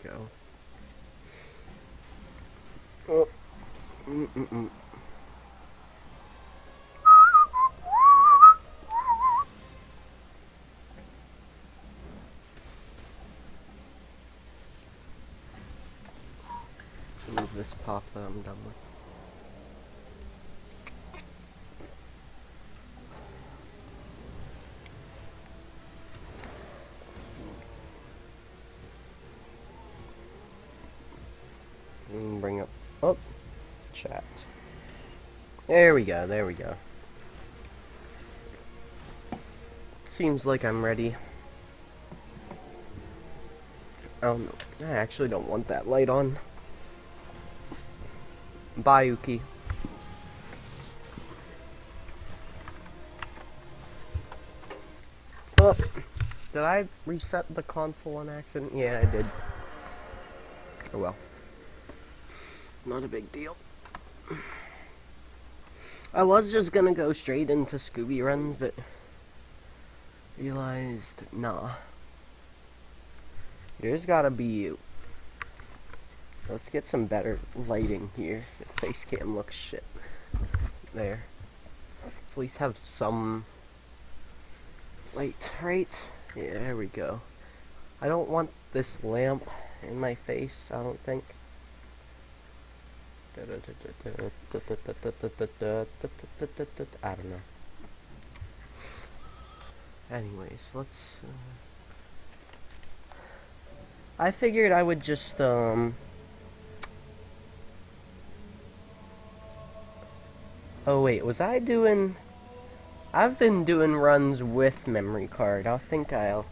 we go. Oh. Move this pop that I'm done with. Bring up, oh, chat. There we go, there we go. Seems like I'm ready. Oh no, I actually don't want that light on. Bye, Yuki. Oh, did I reset the console on accident? Yeah, I did. Oh well. Not a big deal. I was just gonna go straight into Scooby runs, but realized, nah. There's gotta be... Let's get some better lighting here. The face cam looks shit. There. Let's at least have some light, right? Yeah, there we go. I don't want this lamp in my face, I don't think. I don't know. Anyways, let's... I figured I would just, Oh wait, was I doing... I've been doing runs with memory card. I think I'll...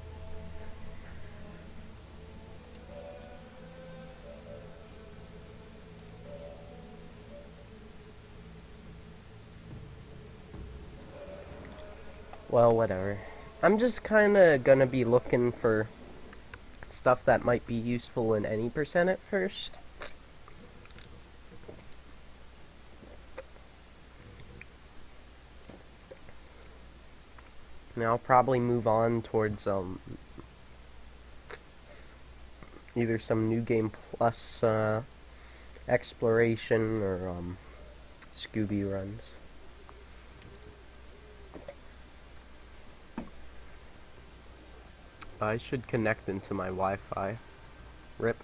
Well, whatever. I'm just kinda gonna be looking for stuff that might be useful in any percent at first. Now I'll probably move on towards either some New Game Plus exploration or Scooby runs. I should connect into my Wi-Fi. RIP.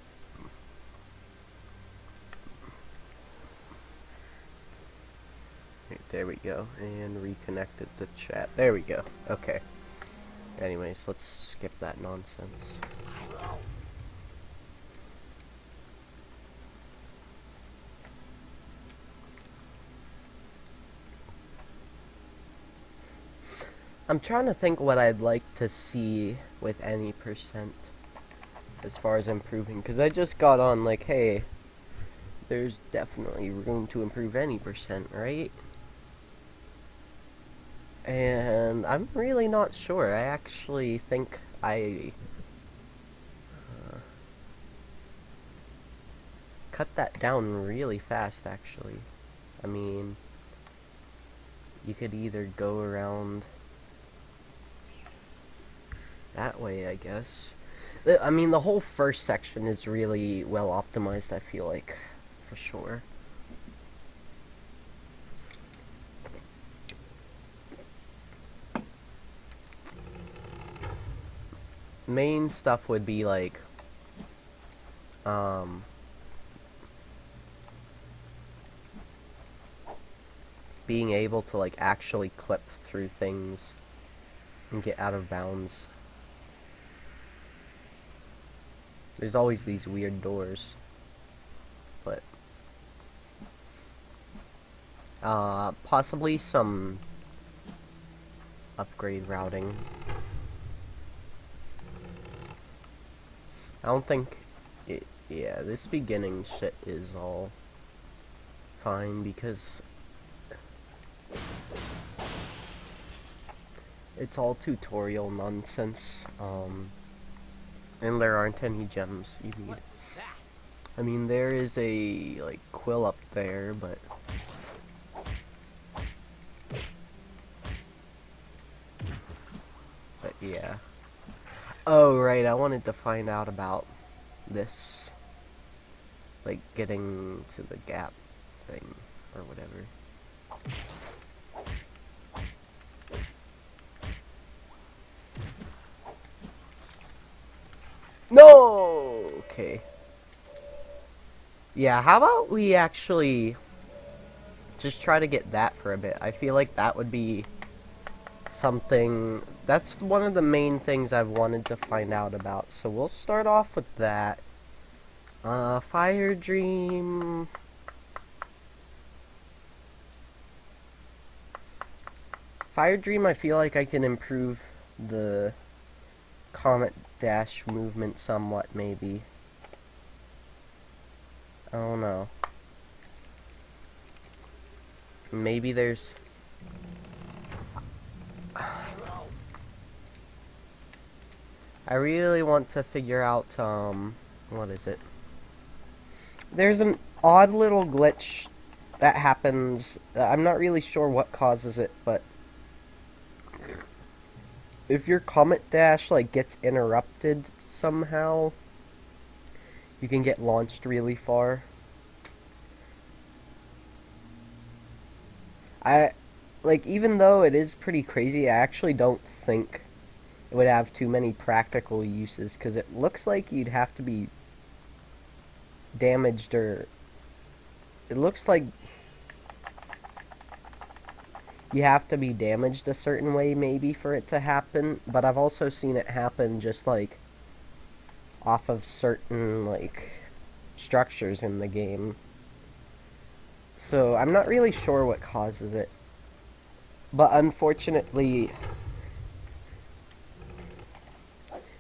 Right, there we go. And reconnected the chat. There we go. Okay. Anyways, let's skip that nonsense. I'm trying to think what I'd like to see with any percent as far as improving, because I just got on like, hey, there's definitely room to improve any percent, right? And I'm really not sure. I actually think I cut that down really fast, actually. I mean, you could either go around that way, I guess. I mean, the whole first section is really well optimized, I feel like, for sure. Main stuff would be like, being able to like actually clip through things and get out of bounds. There's always these weird doors, but possibly some upgrade routing. I don't think it, yeah, this beginning shit is all fine because it's all tutorial nonsense, and there aren't any gems you need. I mean, there is a, like, quill up there, but... yeah. Oh, right, I wanted to find out about this, like, getting to the gap thing, or whatever. No! Okay. Yeah, how about we actually just try to get that for a bit? I feel like that would be something... That's one of the main things I've wanted to find out about. So we'll start off with that. Fire Dream... Fire Dream, I feel like I can improve the Comet Dash movement somewhat, maybe. I don't know. Maybe there's... I really want to figure out, what is it? There's an odd little glitch that happens. I'm not really sure what causes it, but if your Comet Dash, like, gets interrupted somehow, you can get launched really far. Like, even though it is pretty crazy, I actually don't think it would have too many practical uses, because it looks like you'd have to be damaged, or it looks like you have to be damaged a certain way maybe for it to happen, but I've also seen it happen just like off of certain like structures in the game. So I'm not really sure what causes it, but unfortunately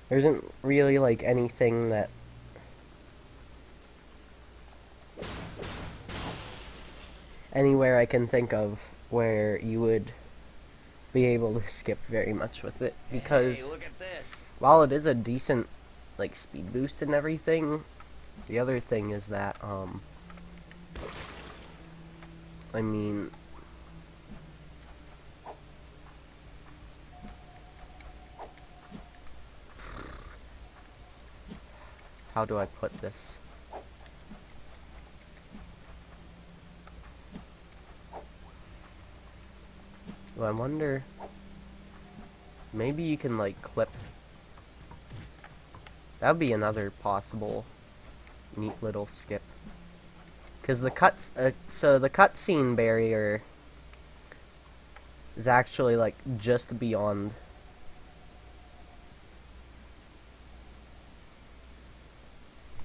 there isn't really like anything that anywhere I can think of where you would be able to skip very much with it, because Hey, look at this. while it is a decent like speed boost and everything, the other thing is that I mean, how do I put this? Well, I wonder, maybe you can like clip. That would be another possible neat little skip. Because the so the cutscene barrier is actually like just beyond.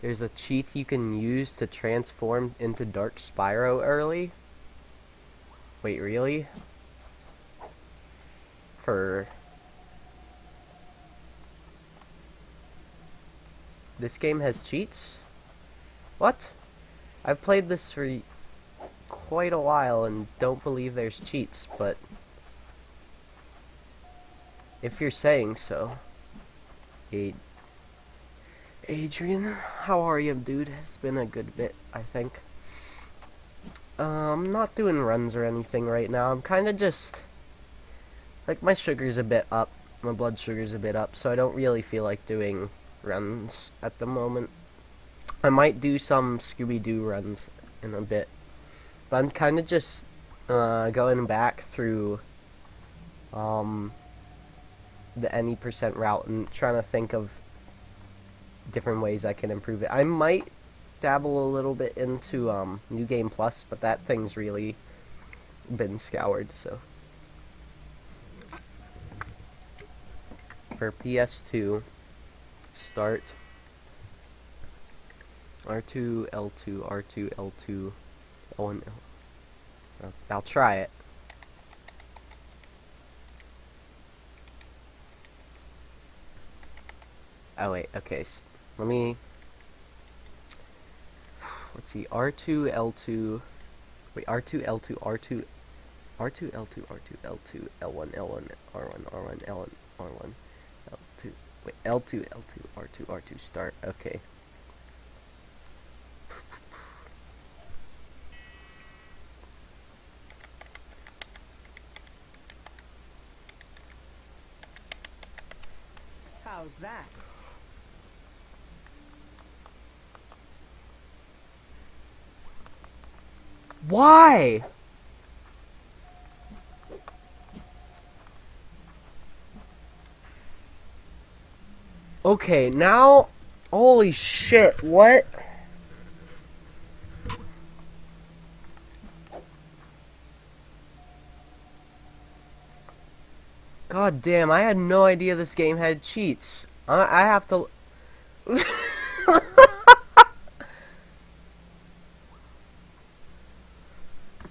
There's a cheat you can use to transform into Dark Spyro early. Wait, really? For this game has cheats? What? I've played this for quite a while and don't believe there's cheats, but if you're saying so. Adrian, how are you, dude? It's been a good bit, I think. I'm not doing runs or anything right now. I'm kind of just... like, my sugar's a bit up. My blood sugar's a bit up, so I don't really feel like doing runs at the moment. I might do some Scooby-Doo runs in a bit. But I'm kind of just going back through the any percent route and trying to think of different ways I can improve it. I might dabble a little bit into New Game Plus, but that thing's really been scoured, so. For PS2, start R2, L2, R2, L2, L1, L. I'll try it. Oh wait, okay, so let me, let's see, R2, L2, wait, R2, L2, R2, R2, L2, R2, L2, L1, L1, R1, R1, L1, R1, L2, wait, L2, L2, R2, R2, start, okay. How's that? Why? Okay, now... Holy shit, what? God damn, I had no idea this game had cheats. I have to...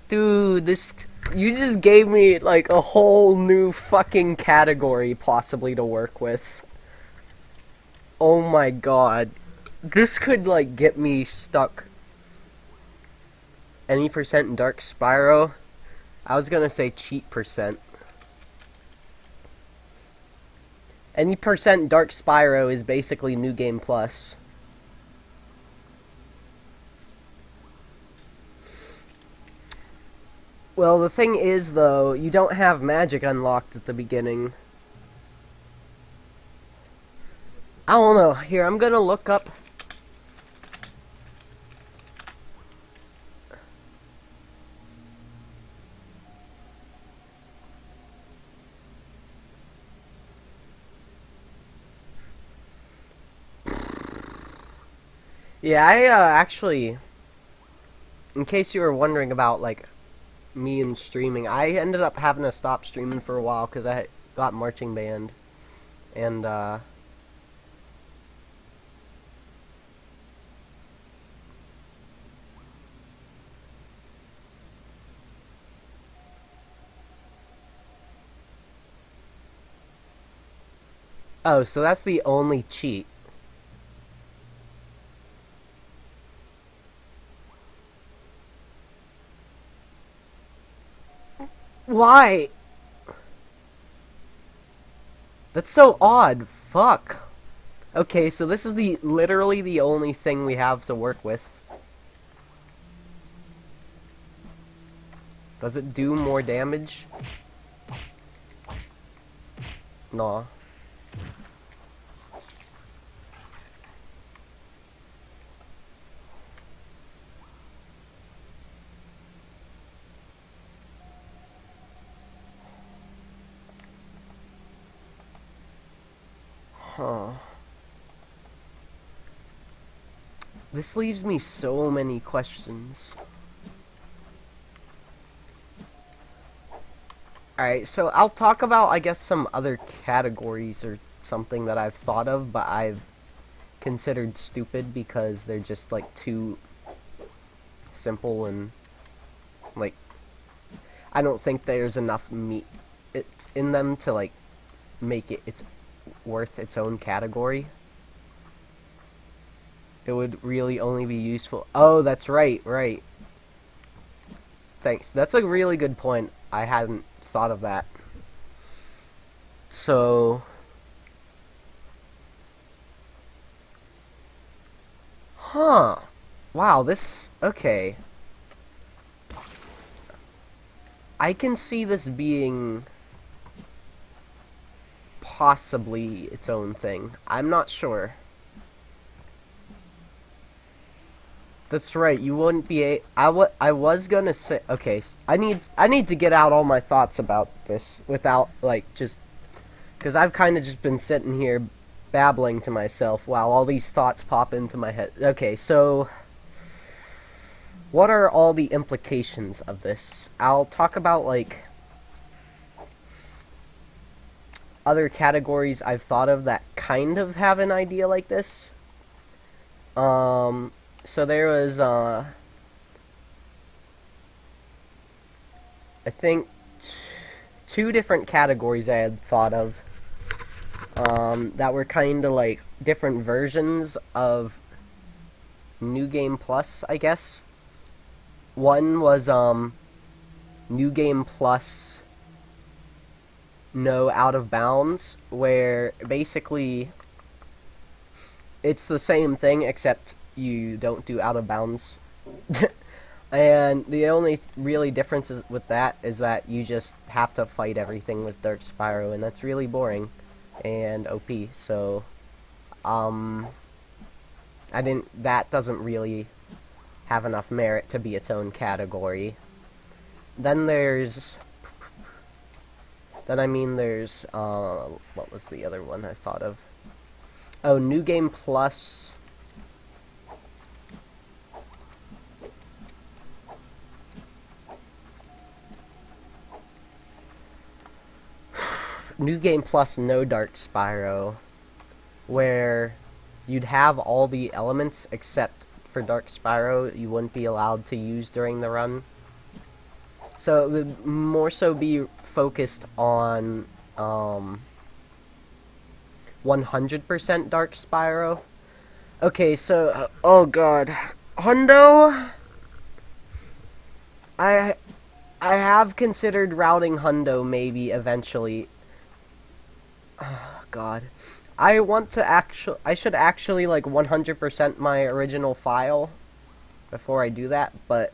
Dude, this... You just gave me, like, a whole new fucking category possibly to work with. Oh my god. This could, like, get me stuck. Any percent in Dark Spyro? I was gonna say cheat percent. Any percent Dark Spyro is basically New Game Plus. Well, the thing is, though, you don't have magic unlocked at the beginning. I don't know. Here, I'm gonna look up... Yeah, I actually... In case you were wondering about, like, me and streaming, I ended up having to stop streaming for a while because I got marching band. And, Oh, so that's the only cheat. Why? That's so odd. Fuck. Okay, so this is literally the only thing we have to work with. Does it do more damage? No. Huh. This leaves me so many questions. Alright, so I'll talk about, I guess, some other categories or something that I've thought of, but I've considered stupid because they're just, like, too simple and, like, I don't think there's enough meat in them to, like, make it's worth its own category. It would really only be useful. Oh, that's right. Thanks. That's a really good point. I hadn't thought of that. So... Huh. Wow, this... Okay. I can see this being... possibly its own thing. I'm not sure. That's right. You wouldn't be I was gonna say. Okay, I need to get out all my thoughts about this without like just because I've kind of just been sitting here babbling to myself while all these thoughts pop into my head. Okay, so what are all the implications of this? I'll talk about like other categories I've thought of that kind of have an idea like this. So there was, I think, two different categories I had thought of, that were kind of like different versions of New Game Plus, I guess. One was, New Game Plus No Out of Bounds, where basically it's the same thing except you don't do out of bounds. And the only really difference with that is that you just have to fight everything with Dark Spyro, and that's really boring and OP. So, that doesn't really have enough merit to be its own category. Then there's... there's, what was the other one I thought of? Oh, New Game Plus. New Game Plus No Dark Spyro, where you'd have all the elements except for Dark Spyro you wouldn't be allowed to use during the run. So it would more so be focused on 100% Dark Spyro. Okay, so oh god, Hundo. I have considered routing Hundo maybe eventually. Oh god. I should actually like 100% my original file before I do that, but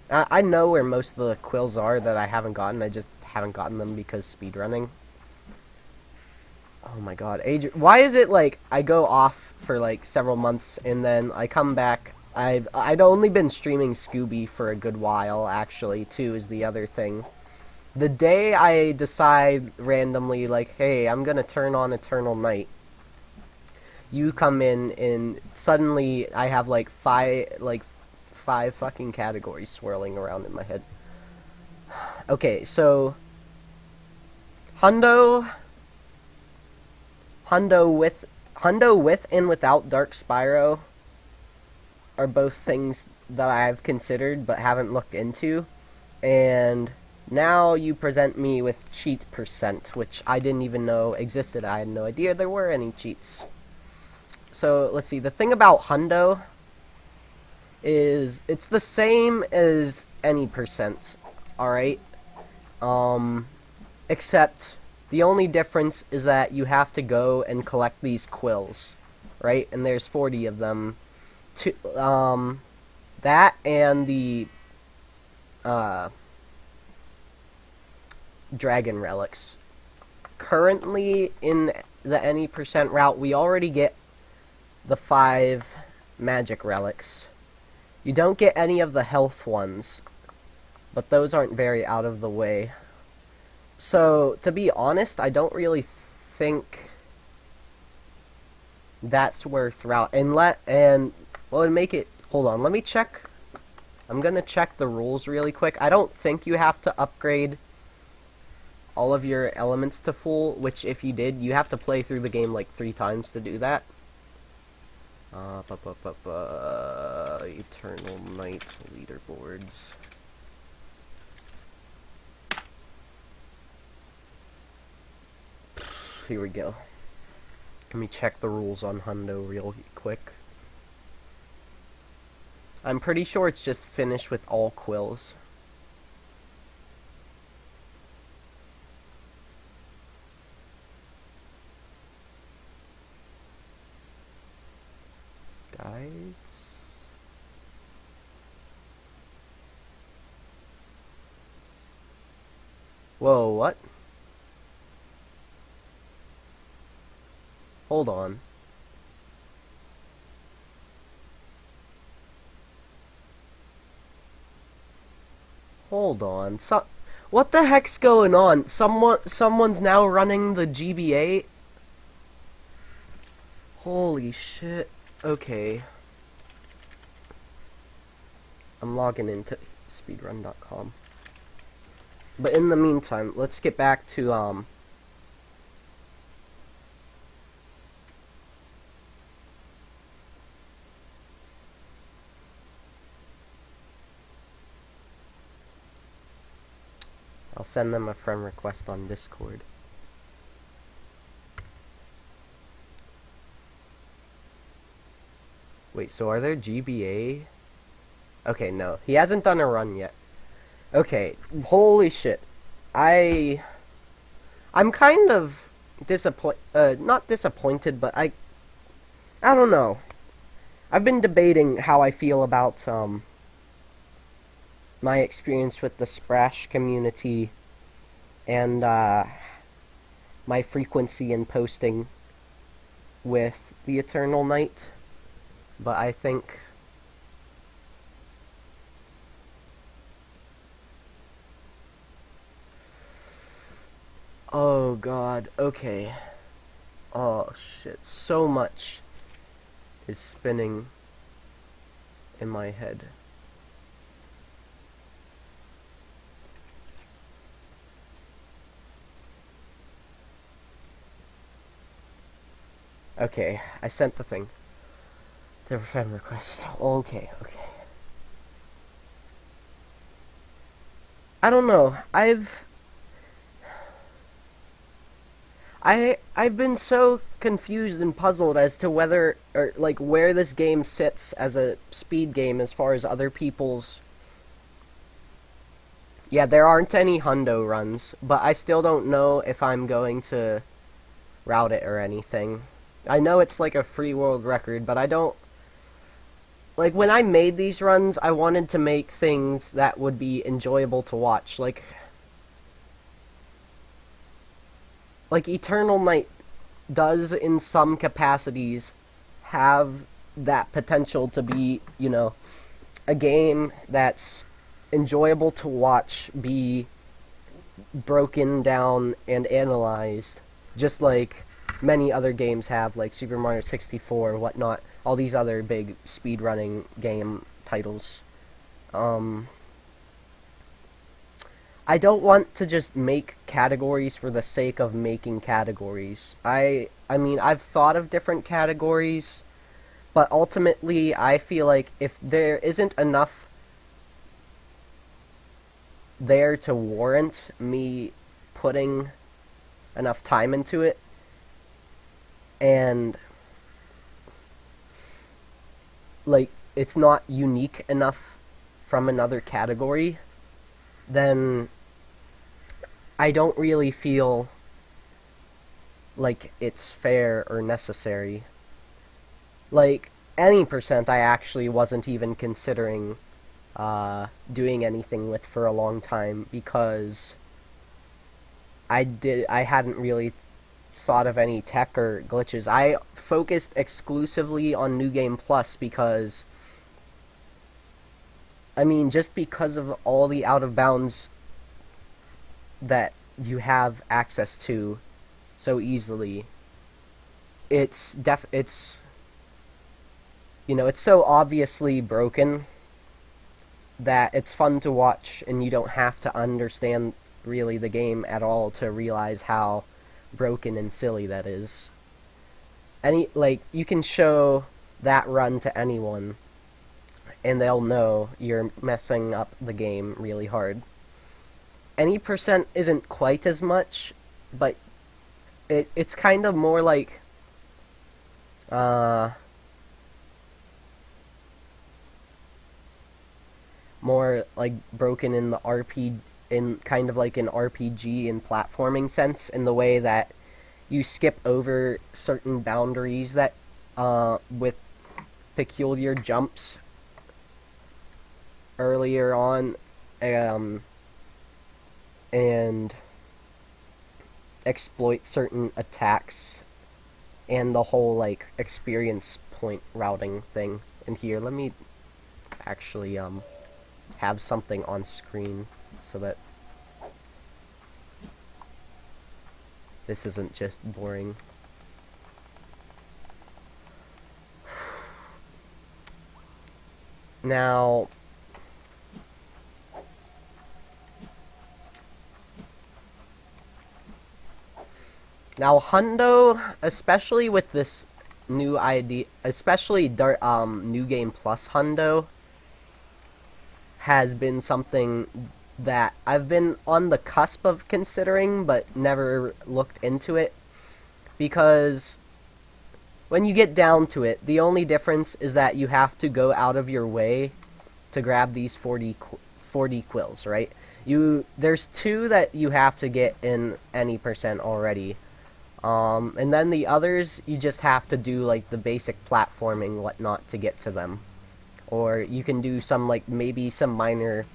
I know where most of the quills are that I haven't gotten. I just haven't gotten them because speedrunning. Oh my god, why is it like I go off for like several months and then I come back? I'd only been streaming Scooby for a good while, actually, too, is the other thing. The day I decide randomly, like, hey, I'm gonna turn on Eternal Night, you come in and suddenly I have like five fucking categories swirling around in my head. Okay, so Hundo with and without Dark Spyro are both things that I've considered but haven't looked into, and now you present me with cheat percent, which I didn't even know existed. I had no idea there were any cheats. So let's see, the thing about Hundo is it's the same as any percent, alright? Except the only difference is that you have to go and collect these quills, right? And there's 40 of them. That and the dragon relics. Currently in the any percent route, we already get the 5 magic relics. You don't get any of the health ones, but those aren't very out of the way. So, to be honest, I don't really think that's worth route. Well, it'd make it... Hold on, let me check. I'm gonna check the rules really quick. I don't think you have to upgrade all of your elements to full, which if you did, you have to play through the game like 3 times to do that. Eternal Night leaderboards. Here we go. Let me check the rules on Hundo real quick. I'm pretty sure it's just finish with all quills. Guides. Whoa, what? Hold on. Hold on. What the heck's going on? Someone's now running the GBA? Holy shit. Okay. I'm logging into speedrun.com. But in the meantime, let's get back to, I'll send them a friend request on Discord. Wait, so are there GBA? Okay, no. He hasn't done a run yet. Okay, holy shit. I'm kind of not disappointed, but I don't know. I've been debating how I feel about, my experience with the Sprash community and, my frequency in posting with the Eternal Night. But I think Oh god, okay. Oh shit, so much is spinning in my head. Okay, I sent the thing. The friend request. Okay, okay. I don't know. I've been so confused and puzzled as to whether or like where this game sits as a speed game as far as other people's. Yeah, there aren't any hundo runs, but I still don't know if I'm going to route it or anything. I know it's like a free world record, but I don't like when I made these runs, I wanted to make things that would be enjoyable to watch. Like Eternal Night does in some capacities have that potential to be, you know, a game that's enjoyable to watch be broken down and analyzed, just like many other games have, like Super Mario 64 or whatnot, all these other big speedrunning game titles. Um, I don't want to just make categories for the sake of making categories. I mean, I've thought of different categories, but ultimately I feel like if there isn't enough there to warrant me putting enough time into it, and like it's not unique enough from another category, then I don't really feel like it's fair or necessary. Like any percent I actually wasn't even considering doing anything with for a long time because I hadn't really thought of any tech or glitches. I focused exclusively on New Game Plus because I mean just because of all the out of bounds that you have access to so easily. It's you know, it's so obviously broken that it's fun to watch and you don't have to understand really the game at all to realize how broken and silly that is. Like you can show that run to anyone and they'll know you're messing up the game really hard. Any percent isn't quite as much, but it's kind of more like more like broken in the RP in kind of like an RPG and platforming sense in the way that you skip over certain boundaries that with peculiar jumps earlier on and exploit certain attacks and the whole like experience point routing thing. And here, let me actually have something on screen so that this isn't just boring. Now, Hundo, especially with this new idea, especially New Game Plus Hundo, has been something that I've been on the cusp of considering, but never looked into it. Because when you get down to it, the only difference is that you have to go out of your way to grab these 40 quills, right? There's 2 that you have to get in any percent already. And then the others, you just have to do, like, the basic platforming, whatnot, to get to them. Or you can do some, like, maybe some minor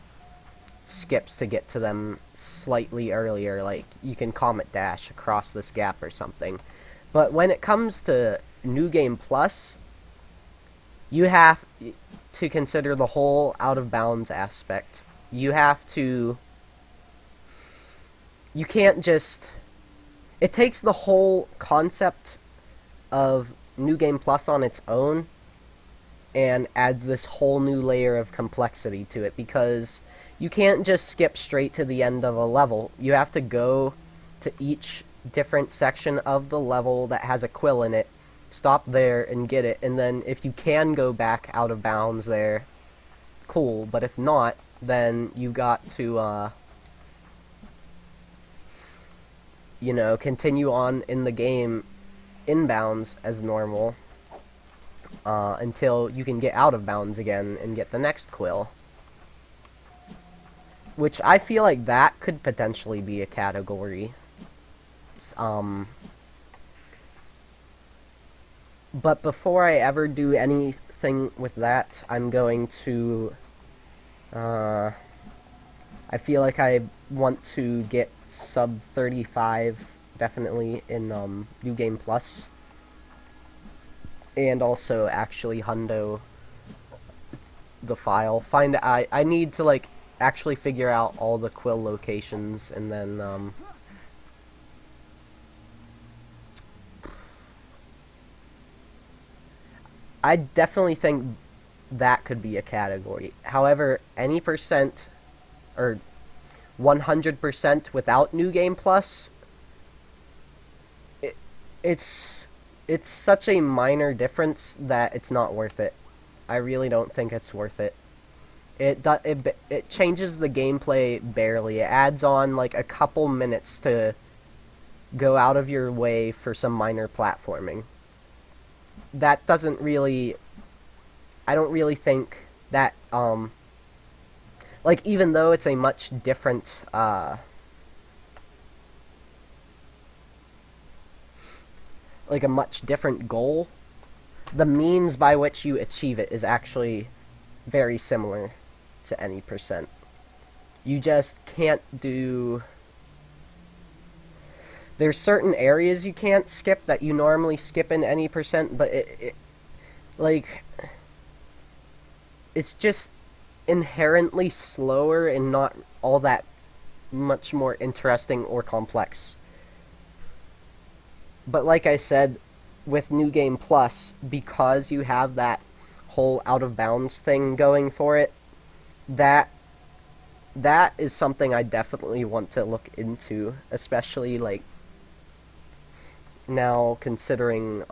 skips to get to them slightly earlier, like, you can Comet Dash across this gap or something. But when it comes to New Game Plus, you have to consider the whole out-of-bounds aspect. You have to... You can't just it takes the whole concept of New Game Plus on its own and adds this whole new layer of complexity to it, because you can't just skip straight to the end of a level. You have to go to each different section of the level that has a quill in it, stop there and get it, and then if you can go back out of bounds there, cool, but if not, then you got to, you know, continue on in the game inbounds as normal, until you can get out of bounds again and get the next quill. Which I feel like that could potentially be a category. But before I ever do anything with that, I'm going to, I feel like I want to get sub 35 definitely in New Game Plus, and also actually hundo the file. I need to like actually figure out all the quill locations, and then I definitely think that could be a category. However, any percent or 100% without New Game Plus, it's such a minor difference that it's not worth it. I really don't think it's worth it. It changes the gameplay barely. It adds on like a couple minutes to go out of your way for some minor platforming. That doesn't really, I don't really think that, like, even though it's a much different, like a much different goal, the means by which you achieve it is actually very similar to any percent. You just can't do... There's certain areas you can't skip that you normally skip in any percent, but like, it's just inherently slower and not all that much more interesting or complex. But like I said, with New Game Plus, because you have that whole out of bounds thing going for it, that is something I definitely want to look into, especially like now considering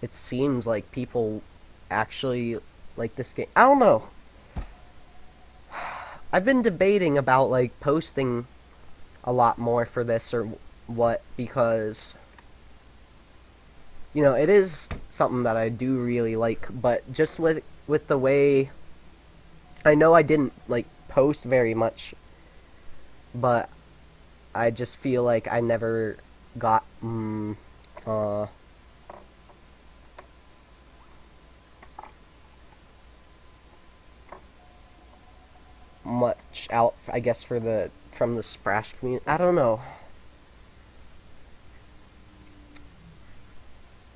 it seems like people actually like this game. I don't know. I've been debating about like posting a lot more for this or what, because you know, it is something that I do really like, but just with the way, I know I didn't like post very much, but I just feel like I never got much out, I guess, from the Sprash community. I don't know.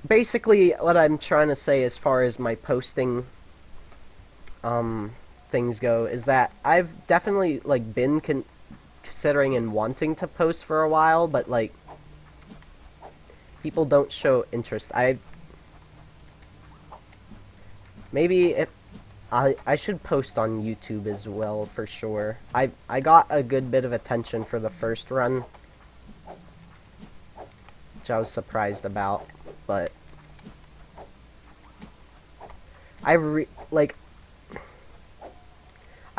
Basically, what I'm trying to say as far as my posting things go is that I've definitely like been considering and wanting to post for a while, but like people don't show interest. I should post on YouTube as well for sure. I got a good bit of attention for the first run, which I was surprised about, but I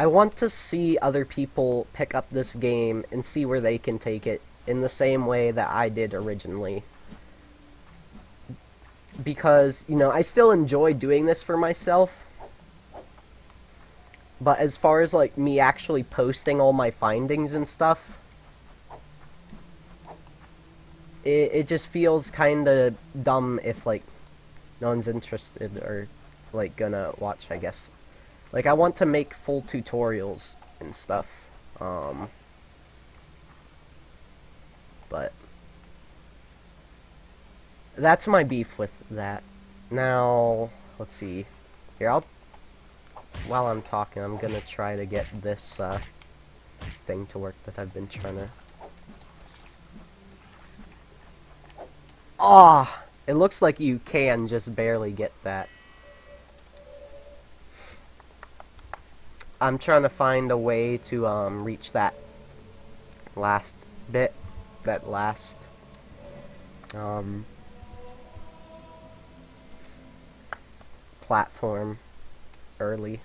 want to see other people pick up this game and see where they can take it in the same way that I did originally. Because, you know, I still enjoy doing this for myself, but as far as like me actually posting all my findings and stuff, it just feels kind of dumb if like no one's interested or like gonna watch, I guess. Like, I want to make full tutorials and stuff, but that's my beef with that. Now, let's see. Here, while I'm talking, I'm gonna try to get this, thing to work that I've been trying to... Ah, it looks like you can just barely get that. I'm trying to find a way to reach that last bit, that last platform early,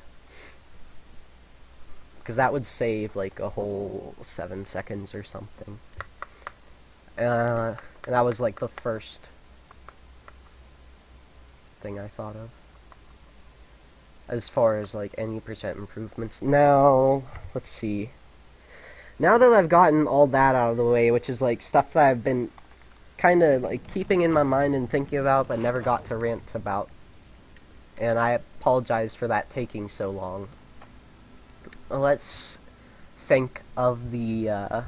because that would save like a whole 7 seconds or something. And that was like the first thing I thought of as far as like any percent improvements. Now, let's see. Now that I've gotten all that out of the way, which is like stuff that I've been kind of like keeping in my mind and thinking about but never got to rant about, and I apologize for that taking so long. Let's think of the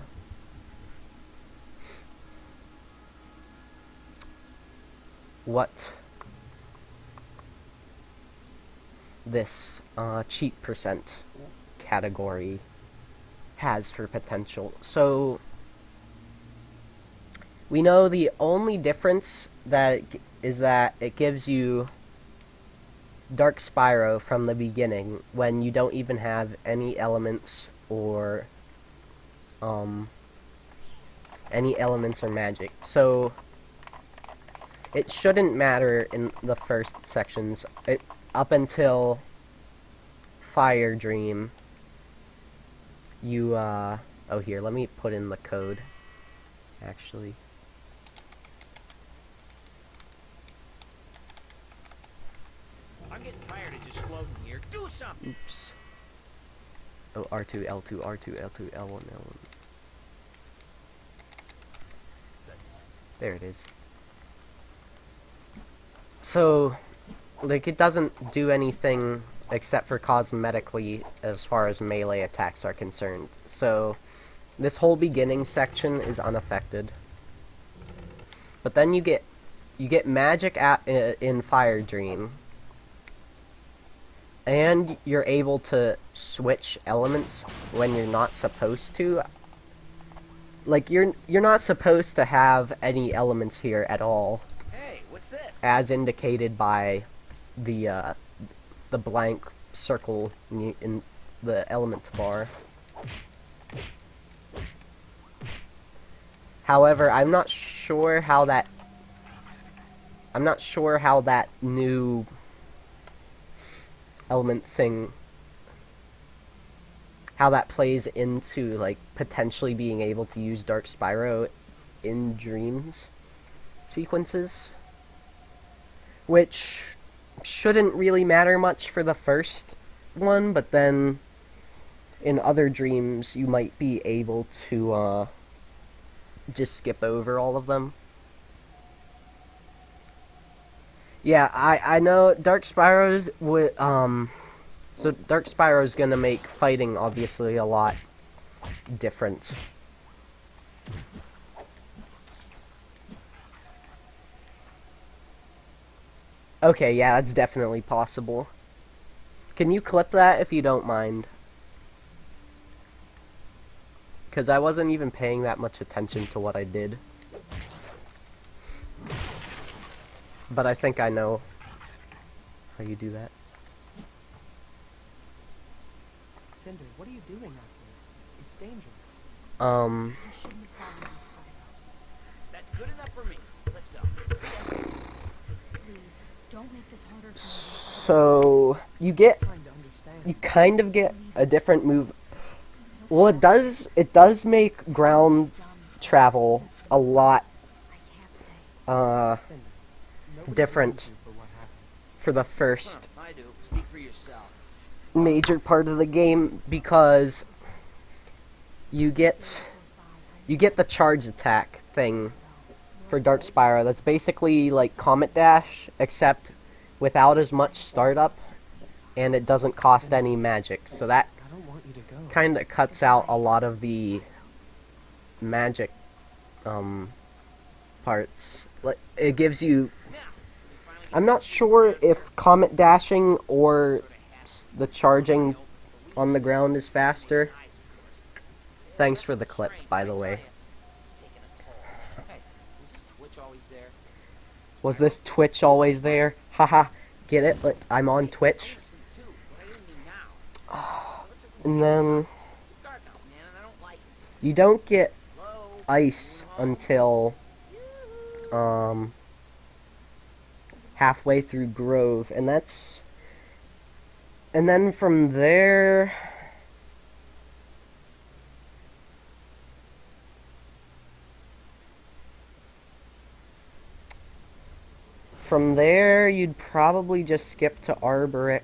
what this cheat percent category has for potential. So we know the only difference is that it gives you Dark Spyro from the beginning when you don't even have any elements or magic. So it shouldn't matter in the first sections up until Fire Dream. You oh, here, let me put in the code actually. I'm getting tired of just floating here. Do something. Oops. Oh, R2, L2, R2, L2, L1, L1. There it is. So, like, it doesn't do anything except for cosmetically as far as melee attacks are concerned. So, this whole beginning section is unaffected. But then you get magic in Fire Dream. And you're able to switch elements when you're not supposed to. Like, you're not supposed to have any elements here at all. Hey, what's this? As indicated by the blank circle in the element bar. However, I'm not sure how that new element thing, how that plays into like potentially being able to use Dark Spyro in dreams sequences, which shouldn't really matter much for the first one, but then in other dreams you might be able to just skip over all of them. Yeah, I know Dark Spyro's so Dark Spyro's gonna make fighting obviously a lot different. Okay, yeah, that's definitely possible. Can you clip that if you don't mind? Because I wasn't even paying that much attention to what I did. But I think I know how you do that. Cinder, what are you doing out there? It's dangerous. You shouldn't have fallen in, Spyro. That's good enough for me. Let's go. Please, don't make this harder for me. So Trying to understand. you kind of get a different move. Well, it does make ground travel a lot I can't stay. Cinder, nobody different blames you for what happened. for the first I do. Speak for yourself. major part of the game, because you get the charge attack thing for Dark Spyro. That's basically like Comet Dash, except without as much startup, and it doesn't cost any magic. So that I don't want you to go. kind of cuts out a lot of the magic parts. Like, it gives you, I'm not sure if Comet Dashing or the charging on the ground is faster. Thanks for the clip, by the way. Hey, was Twitch always there? Was this Twitch always there? Haha, get it? Like, I'm on Twitch. Too, but I didn't mean now. And then It's dark out, man, and I don't like it. you don't get Hello? ice until halfway through Grove, and then from there you'd probably just skip to Arboric.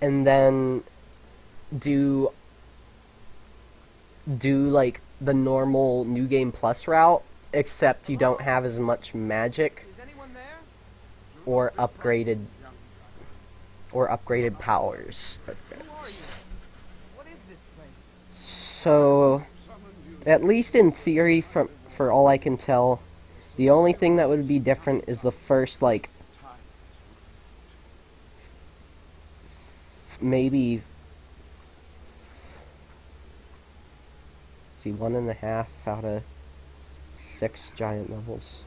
And then do like the normal New Game Plus route, except you don't have as much magic Is anyone there? or upgraded powers. Who are you? What is this place? So, at least in theory, for all I can tell, the only thing that would be different is the first, like, maybe, see, 1.5 out of 6 giant levels.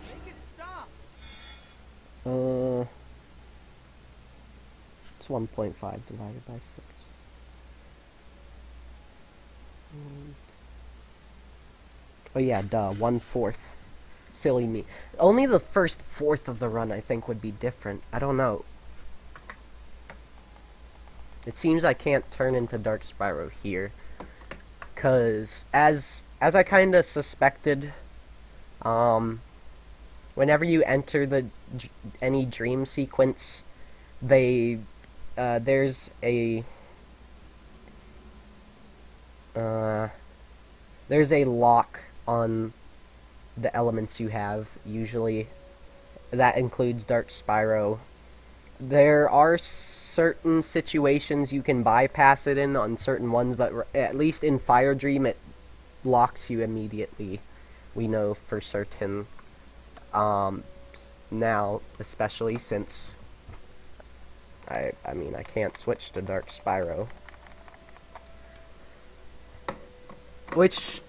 Make it stop! It's 1.5 divided by 6. Oh yeah, duh, 1/4. Silly me. Only the first fourth of the run, I think, would be different. I don't know. It seems I can't turn into Dark Spyro here. 'Cause, as I kinda suspected, whenever you enter any dream sequence, there's a lock on the elements you have, usually. That includes Dark Spyro. There are certain situations you can bypass it in on certain ones, but at least in Fire Dream it locks you immediately. We know for certain. Now, especially since I mean, I can't switch to Dark Spyro. Which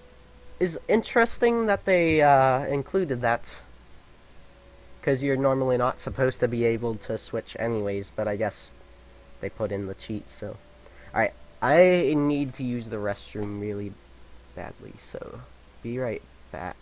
is interesting that they included that. Because you're normally not supposed to be able to switch anyways, but I guess they put in the cheat, so. Alright, I need to use the restroom really badly, so be right back.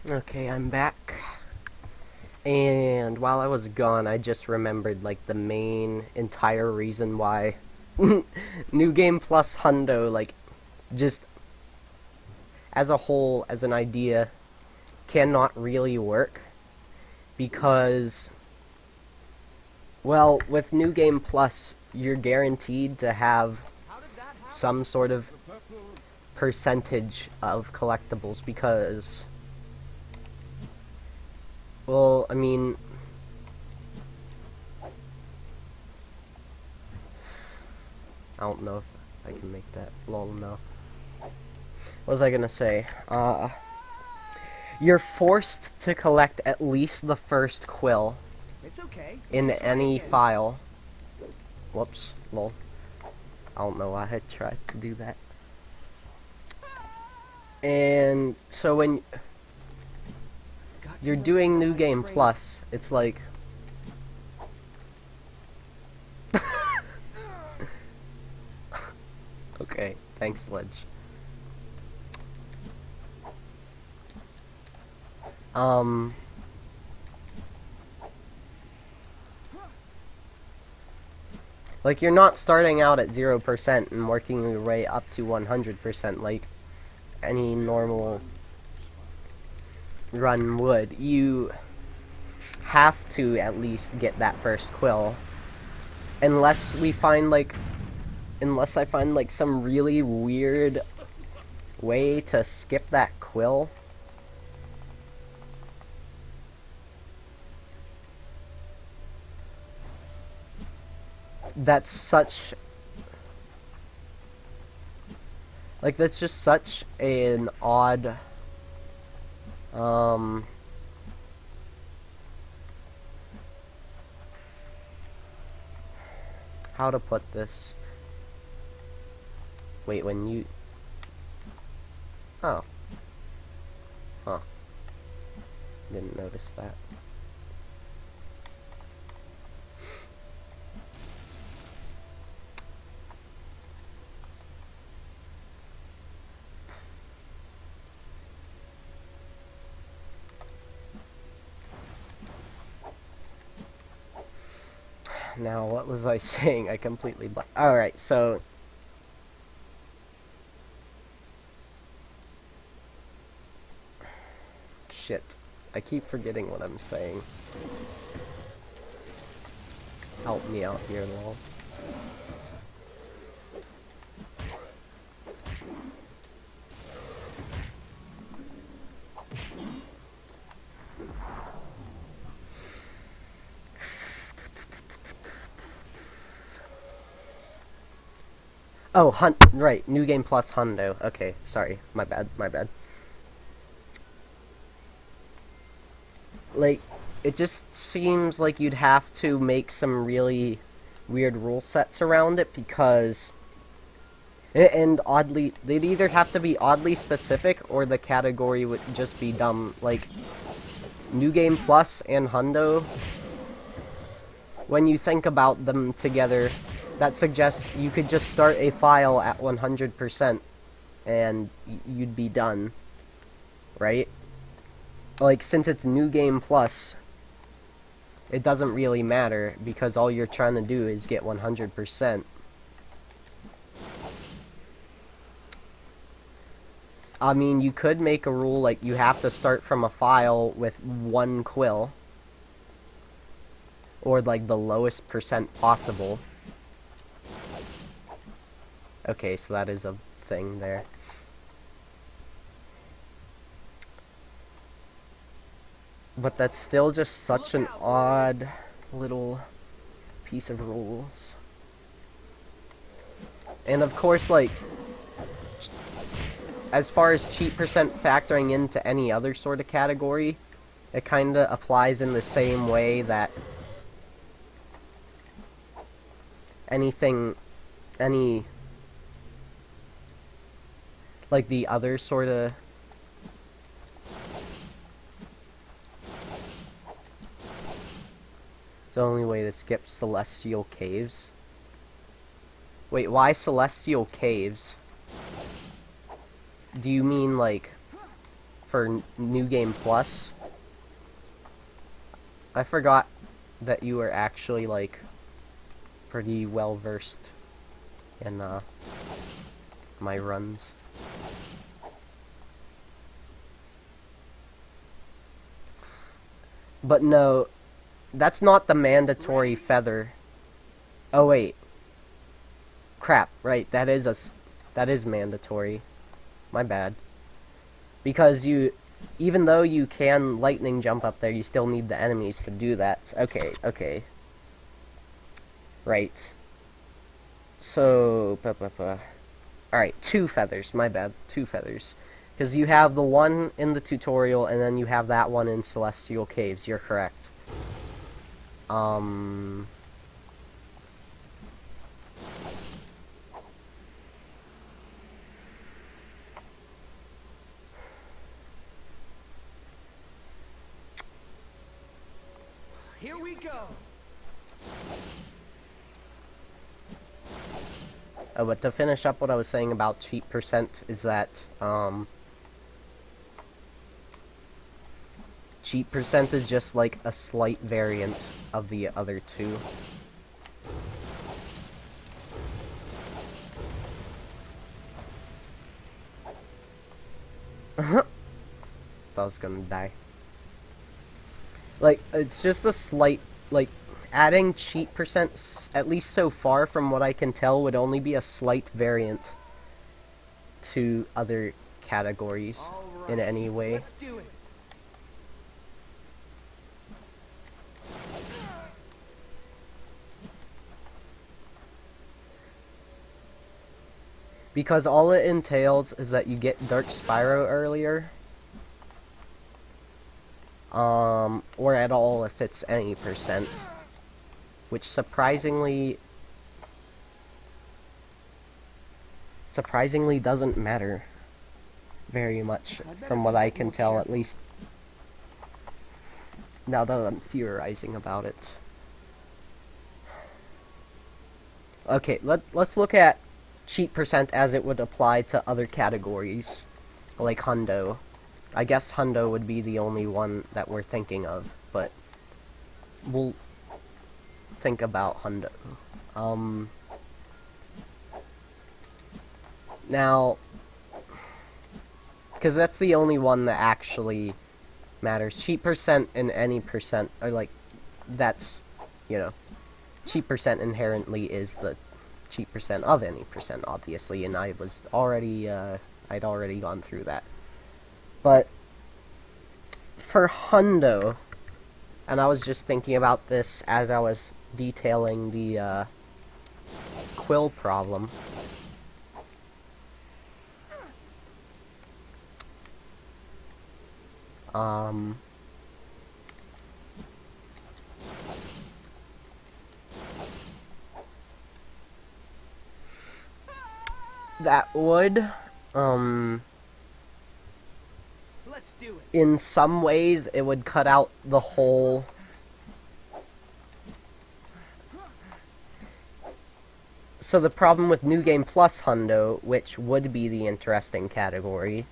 Okay, I'm back. And while I was gone, I just remembered, like, the main entire reason why New Game Plus Hundo, like, just as a whole, as an idea, cannot really work because, well, with New Game Plus, you're guaranteed to have some sort of percentage of collectibles because, well, I mean, I don't know if I can make that lol no. What was I gonna say? You're forced to collect at least the first quill It's okay. in Try any again. file. Whoops, lol. I don't know why I tried to do that. And so when Got you're to doing remember New how to Game train. Plus, it's like okay, thanks, Ledge. Like, you're not starting out at 0% and working your way up to 100% like any normal run would. You have to at least get that first quill. Unless I find like some really weird way to skip that quill. That's such like that's just such an odd how to put this. Wait, when you oh. Huh. Didn't notice that. Now, what was I saying? I completely Alright, so shit. I keep forgetting what I'm saying. Help me out here, lol. Oh, right, New Game Plus Hundo. Okay, sorry, my bad. Like, it just seems like you'd have to make some really weird rule sets around it because, and oddly, they'd either have to be oddly specific or the category would just be dumb. Like, New Game Plus and Hundo, when you think about them together, that suggests you could just start a file at 100% and you'd be done, right? Like, since it's New Game Plus, it doesn't really matter because all you're trying to do is get 100%. I mean, you could make a rule like you have to start from a file with 1 quill, or like the lowest percent possible. Okay, so that is a thing there. But that's still just such an odd little piece of rules. And of course, like, as far as cheat percent factoring into any other sort of category, it kinda applies in the same way that like the other sort of it's the only way to skip Celestial Caves. Wait, why Celestial Caves? Do you mean like for New Game Plus? I forgot that you were actually like pretty well versed in my runs. But no, that's not the mandatory feather. Oh wait. Crap, right, that is mandatory. My bad. Because even though you can lightning jump up there, you still need the enemies to do that. Okay. Right. So, alright, 2 feathers, my bad, 2 feathers. Because you have the one in the tutorial, and then you have that one in Celestial Caves, you're correct. Here we go. Oh, but to finish up what I was saying about cheat percent is that, cheat percent is just like a slight variant of the other two. Thought I was gonna die. Like, it's just a slight, like, adding cheat percent, at least so far from what I can tell, would only be a slight variant to other categories in any way. Let's do it. Because all it entails is that you get Dark Spyro earlier. Or at all if it's any percent. Which surprisingly doesn't matter very much from what I can tell, at least now that I'm theorizing about it. Okay, let's look at cheat percent as it would apply to other categories, like Hundo. I guess Hundo would be the only one that we're thinking of, but we'll think about Hundo. Now, because that's the only one that actually matters. Cheat percent and any percent are like, that's, you know, cheat percent inherently is the cheat percent of any percent, obviously, and I was already, I'd already gone through that. But for Hundo, and I was just thinking about this as I was detailing the quill problem. That would, Let's do it. in some ways, it would cut out the whole... So the problem with New Game Plus Hundo, which would be the interesting category,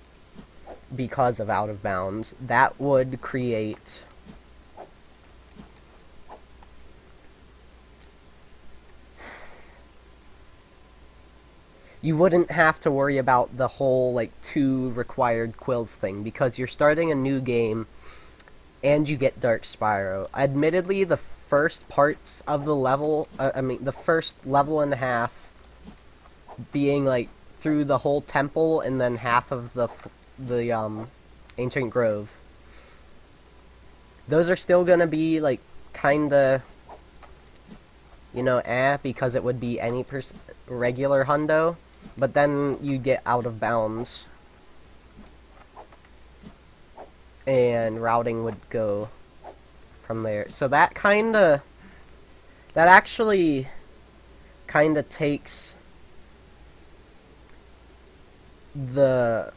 because of Out of Bounds, that would create... You wouldn't have to worry about the whole, like, 2 required quills thing, because you're starting a new game, and you get Dark Spyro. Admittedly, the first parts of the level, the first level and a half, being, like, through the whole temple, and then half of the Ancient Grove. Those are still gonna be, like, kinda, you know, because it would be any regular Hundo. But then you get Out of Bounds, and routing would go from there. So that actually kinda takes the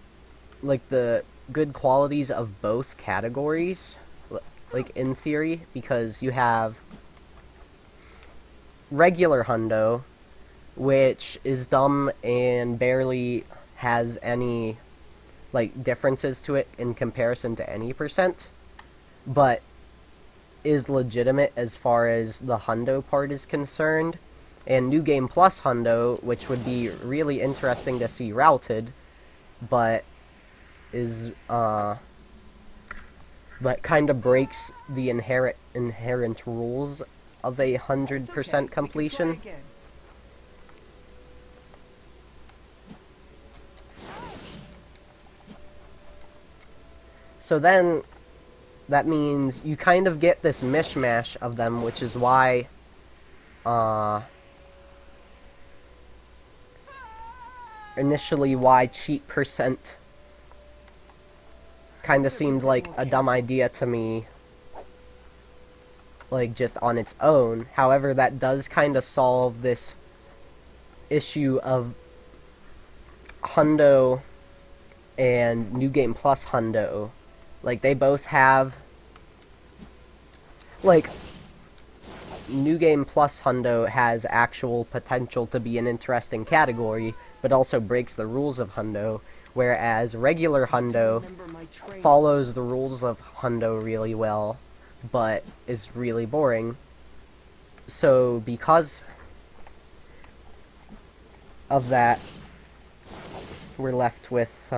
good qualities of both categories, like, in theory, because you have regular Hundo, which is dumb and barely has any, like, differences to it in comparison to any percent, but is legitimate as far as the Hundo part is concerned. And New Game Plus Hundo, which would be really interesting to see routed, but is but kind of breaks the inherent rules of a It's 100% okay. We can try completion. again. So then, that means you kind of get this mishmash of them, which is why, initially why cheat percent kind of seemed like a dumb idea to me, like just on its own. However, that does kind of solve this issue of Hundo and New Game Plus Hundo. Like, they both have, like, New Game Plus Hundo has actual potential to be an interesting category, but also breaks the rules of Hundo, whereas regular Hundo Remember my training. follows the rules of Hundo really well, but is really boring. So, because of that, we're left with,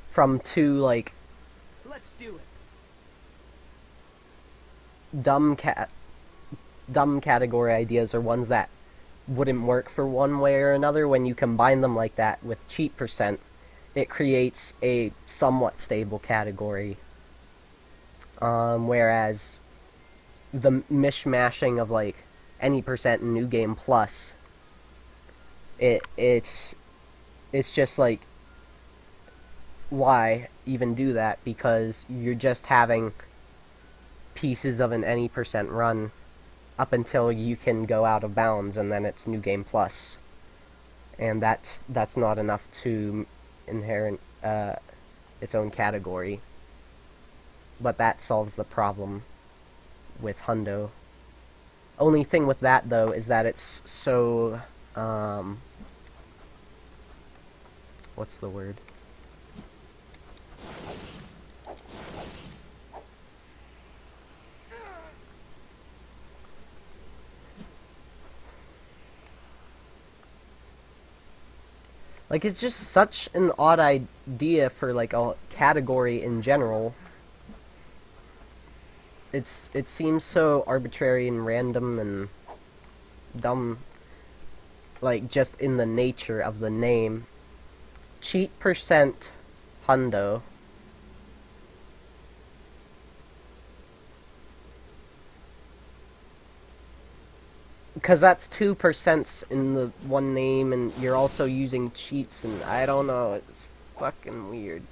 from two, like, Let's do it. dumb category ideas, or ones that wouldn't work for one way or another. When you combine them like that with cheat percent, it creates a somewhat stable category. Whereas the mishmashing of like any percent and New Game Plus, it's just like, why even do that? Because you're just having pieces of an any percent run up until you can go out of bounds, and then it's New Game Plus, and that's not enough to inherit its own category. But that solves the problem with Hundo. Only thing with that though is that it's so what's the word? Like, it's just such an odd idea for, like, a category in general. It seems so arbitrary and random and dumb, like, just in the nature of the name. Cheat percent Hundo. Because that's 2% in the one name, and you're also using cheats, and I don't know, it's fucking weird.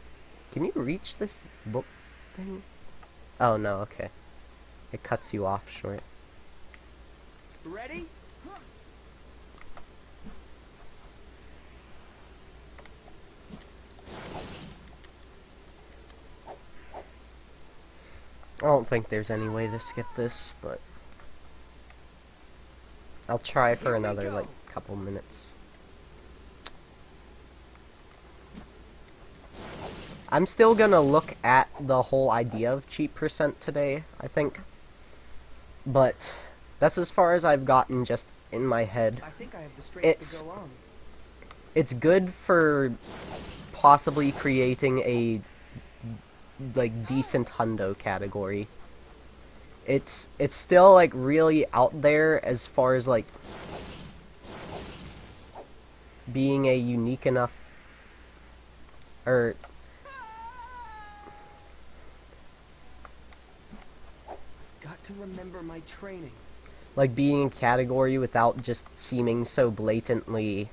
Can you reach this book thing? Oh, no, okay. It cuts you off short. Ready? I don't think there's any way to skip this, but I'll try for Here we another, go. like, couple minutes. I'm still gonna look at the whole idea of cheat percent today, I think. But that's as far as I've gotten just in my head. I think I have the strength It's- to go on. It's good for possibly creating a, like, decent Hundo category. It's still, like, really out there as far as, like, being a unique enough, or Got to remember my training. like being a category without just seeming so blatantly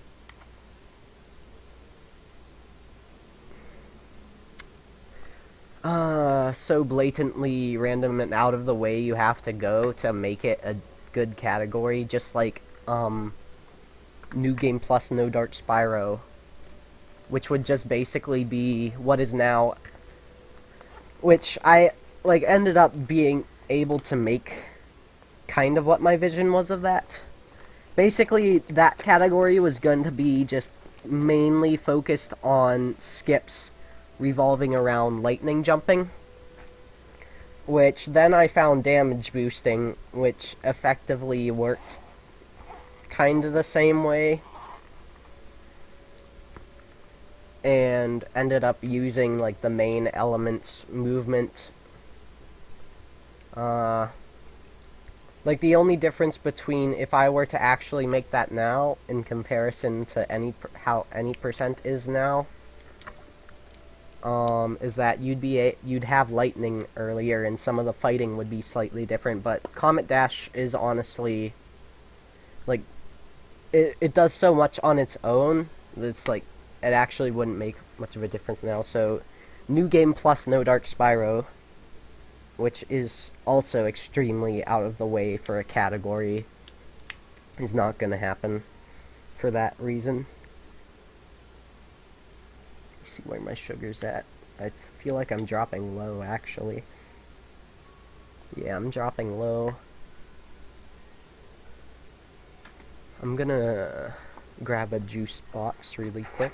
random and out of the way you have to go to make it a good category, just like New Game Plus No Dark Spyro, which would just basically be what is now, which I like ended up being able to make kind of what my vision was of that. Basically, that category was going to be just mainly focused on skips revolving around lightning jumping, which then I found damage boosting, which effectively worked kind of the same way. and ended up using like the main elements movement. Like the only difference between if I were to actually make that now in comparison to how any percent is now, is that you'd have lightning earlier and some of the fighting would be slightly different. But Comet Dash is honestly like it does so much on its own. It's like it actually wouldn't make much of a difference now. So New Game Plus no Dark Spyro, which is also extremely out of the way for a category, is not going to happen for that reason. Let's see where my sugar's at. I feel like I'm dropping low, actually. Yeah, I'm dropping low. I'm gonna grab a juice box really quick.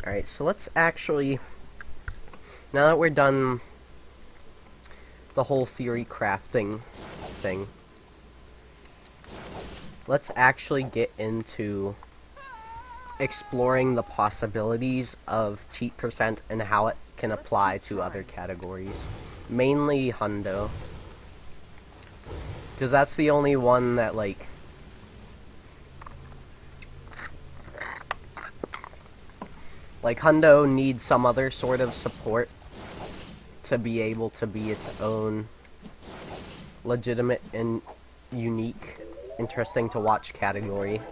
Alright, so let's actually, now that we're done the whole theory crafting thing, let's actually get into exploring the possibilities of cheat percent and how it can apply to other categories. Mainly Hundo. Because that's the only one that, like, Hundo needs some other sort of support to be able to be its own legitimate and unique, interesting to watch category.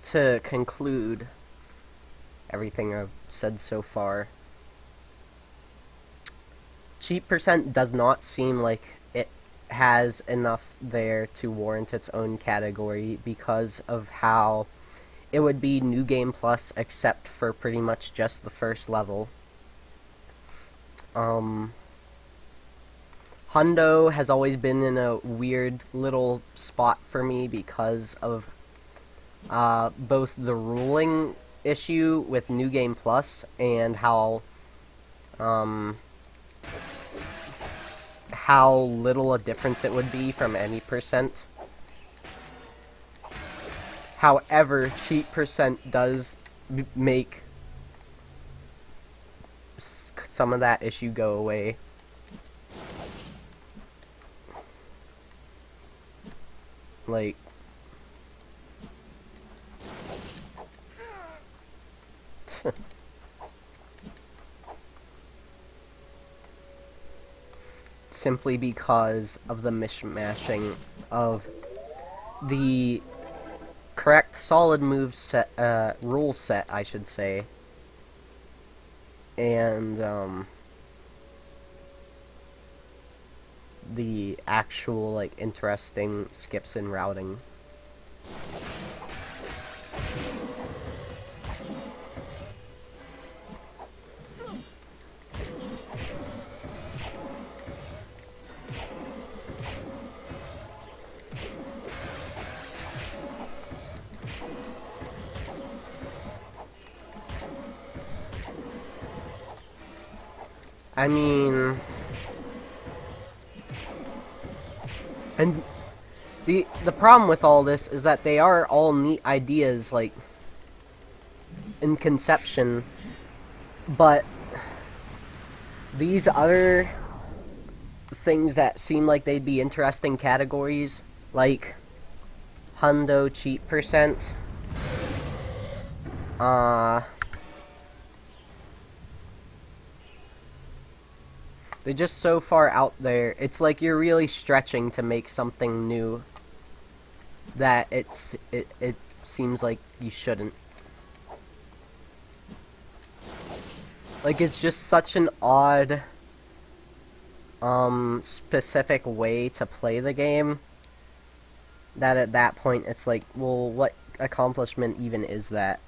To conclude everything I've said so far, cheat percent does not seem like it has enough there to warrant its own category because of how it would be New Game Plus except for pretty much just the first level. Hundo has always been in a weird little spot for me because of both the ruling issue with New Game Plus and how little a difference it would be from any percent. However, cheat percent does make some of that issue go away. Like, simply because of the mishmashing of the correct solid move set, rule set, I should say, and the actual, like, interesting skips and routing. I mean, and the problem with all this is that they are all neat ideas, like, in conception, but these other things that seem like they'd be interesting categories, like Hundo cheat percent, They're just so far out there. It's like you're really stretching to make something new that it seems like you shouldn't. Like, it's just such an odd specific way to play the game that at that point it's like, well, what accomplishment even is that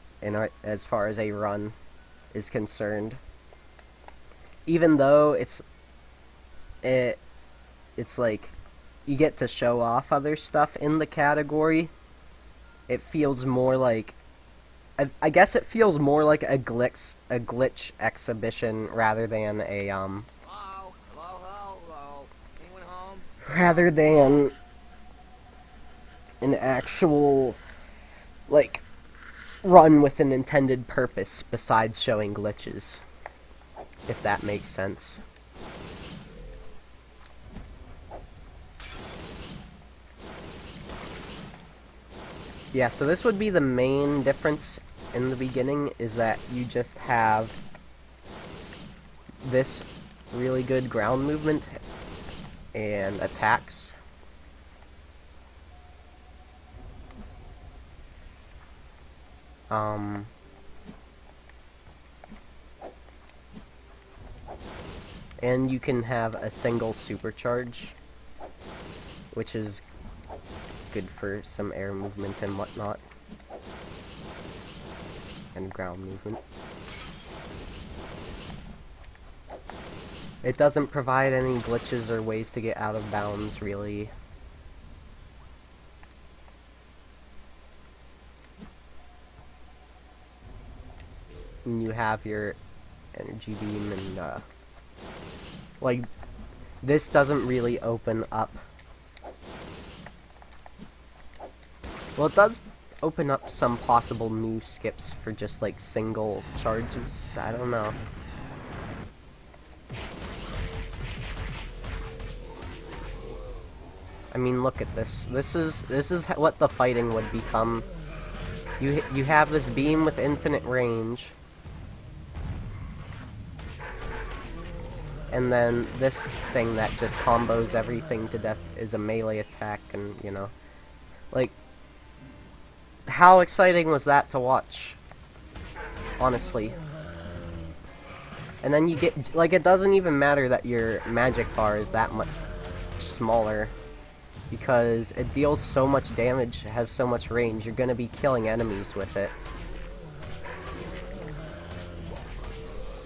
as far as a run is concerned? Even though it's like you get to show off other stuff in the category, it feels more like I guess it feels more like a glitch exhibition rather than a Hello? Hello, hello, hello? Anyone home? rather than an actual like run with an intended purpose besides showing glitches, if that makes sense. Yeah, so this would be the main difference in the beginning, is that you just have this really good ground movement and attacks. And you can have a single supercharge, which is good for some air movement and whatnot. And ground movement. It doesn't provide any glitches or ways to get out of bounds, really. And you have your energy beam and, like, this doesn't really open up. Well, it does open up some possible new skips for just, like, single charges. I don't know. I mean, look at this. This is what the fighting would become. You have this beam with infinite range. And then this thing that just combos everything to death is a melee attack, and, you know. Like, how exciting was that to watch? Honestly. And then you get, like, it doesn't even matter that your magic bar is that much smaller, because it deals so much damage, it has so much range, you're gonna be killing enemies with it.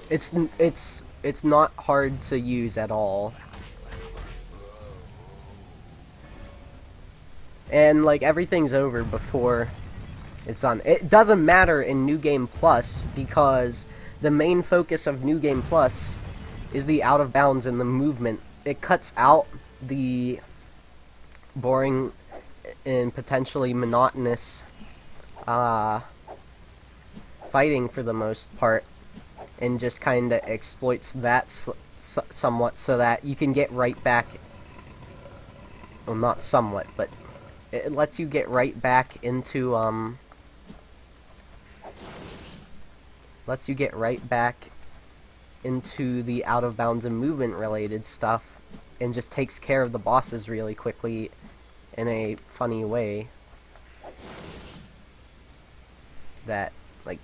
It's not hard to use at all. And, like, everything's over before it's done. It doesn't matter in New Game Plus, because the main focus of New Game Plus is the out of bounds and the movement. It cuts out the boring and potentially monotonous fighting for the most part, and just kind of exploits that somewhat so that you can get right back. Well, not somewhat, but it lets you get right back into the out of bounds and movement related stuff, and just takes care of the bosses really quickly in a funny way that, like,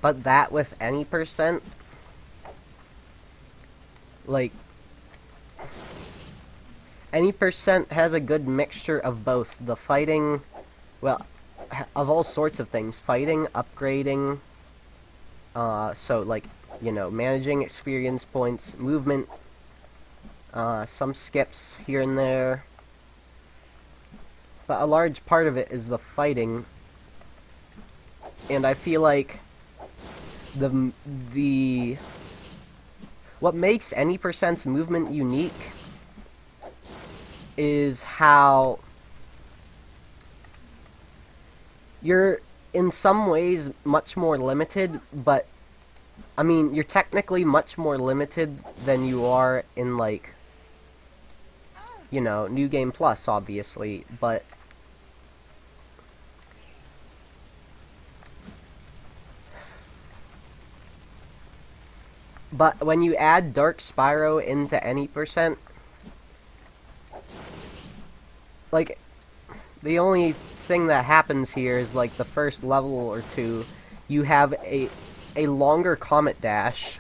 but that with any percent, like, any percent has a good mixture of both the fighting, well, of all sorts of things, fighting, upgrading, so, like, you know, managing experience points, movement, some skips here and there, but a large part of it is the fighting, and I feel like what makes any percent's movement unique is how you're in some ways much more limited, but I mean, you're technically much more limited than you are in, like, you know, New Game Plus, obviously, but But when you add Dark Spyro into any percent, like, the only thing that happens here is, like, the first level or two, you have a longer Comet Dash.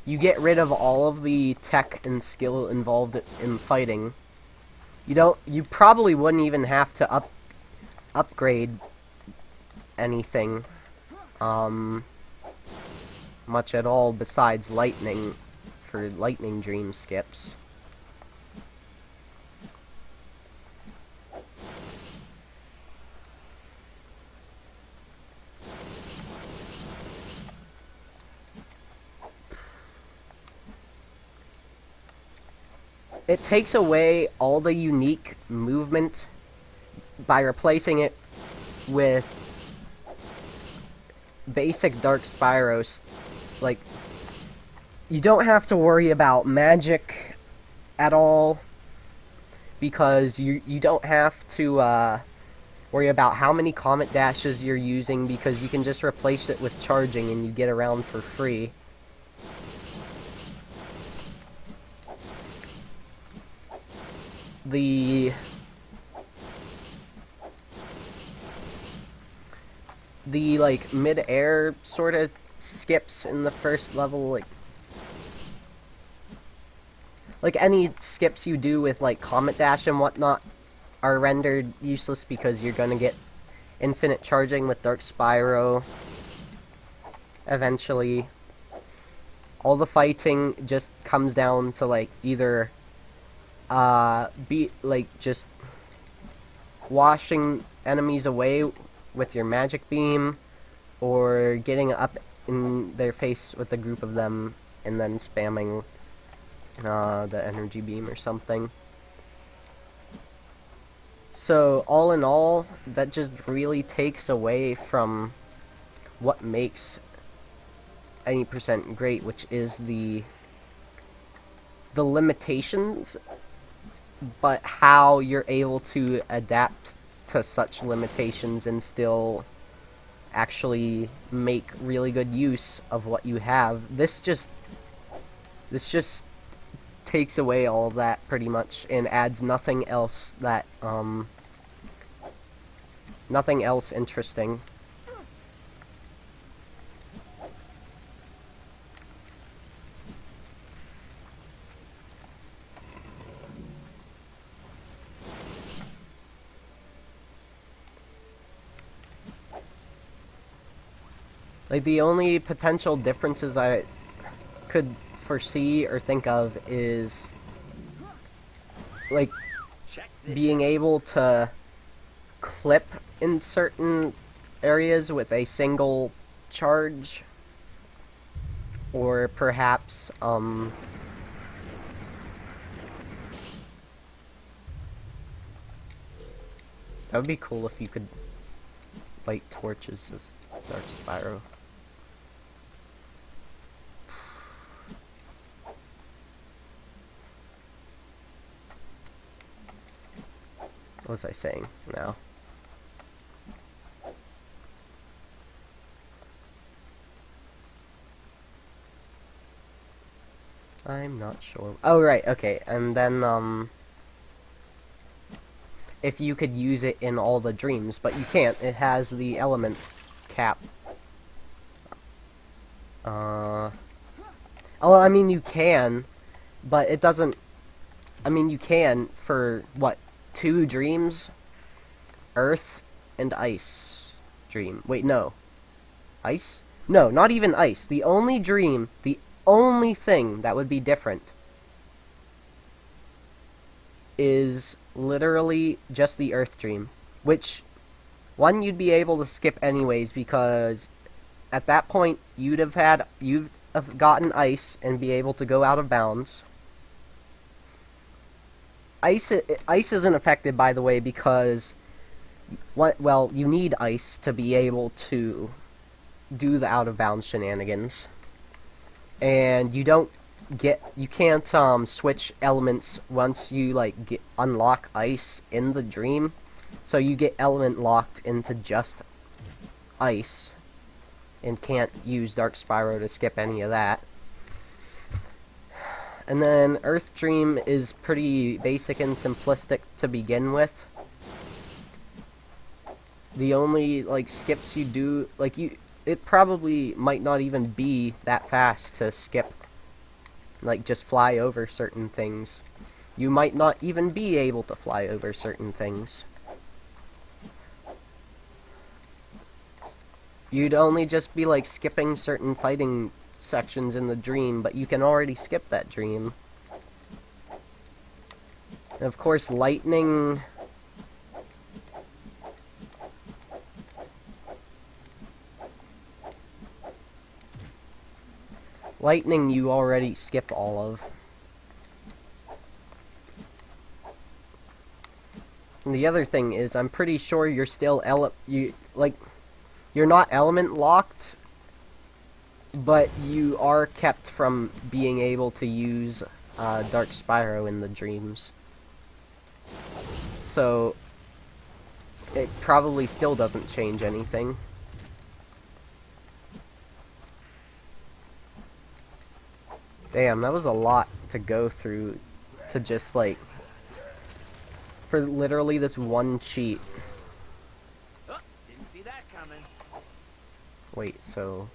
You get rid of all of the tech and skill involved in fighting. You probably wouldn't even have to upgrade anything, much at all besides lightning, for lightning dream skips. It takes away all the unique movement by replacing it with basic Dark Spyros. Like, you don't have to worry about magic at all, because you don't have to worry about how many Comet Dashes you're using, because you can just replace it with charging and you get around for free. The like mid-air sort of skips in the first level, like any skips you do with like Comet Dash and whatnot are rendered useless, because you're gonna get infinite charging with Dark Spyro eventually. All the fighting just comes down to like either just washing enemies away with your magic beam, or getting up in their face with a group of them and then spamming the energy beam or something. So all in all, that just really takes away from what makes any percent great, which is the limitations, but how you're able to adapt to such limitations and still actually make really good use of what you have. This just takes away all that pretty much and adds nothing else that nothing else interesting. Like, the only potential differences I could foresee or think of is, like, Check this being able to clip in certain areas with a single charge, or perhaps, that would be cool if you could light torches as Dark Spyro. What was I saying now? I'm not sure. Oh, right, okay. And then, if you could use it in all the dreams, but you can't. It has the element cap. Oh, I mean, you can, but it doesn't... I mean, you can for, what, 2 dreams? Earth and Ice dream. Wait, no. Ice? No, not even Ice. The only dream, the only thing that would be different is literally just the Earth dream. Which, one, you'd be able to skip anyways, because at that point, you'd have gotten Ice and be able to go out of bounds. Ice isn't affected, by the way, because you need Ice to be able to do the out of bounds shenanigans, and you can't switch elements once you unlock Ice in the dream, so you get element locked into just Ice. and can't use Dark Spyro to skip any of that. And then Earth Dream is pretty basic and simplistic to begin with. The only like skips you do, like it probably might not even be that fast to skip, like just fly over certain things. You might not even be able to fly over certain things. You'd only just be like skipping certain fighting sections in the dream, but you can already skip that dream. And of course, lightning... Lightning you already skip all of. And the other thing is, I'm pretty sure you're still you're not element locked, but you are kept from being able to use Dark Spyro in the dreams. So it probably still doesn't change anything. Damn, that was a lot to go through to just like for literally this one cheat. Oh, didn't see that coming. Wait, so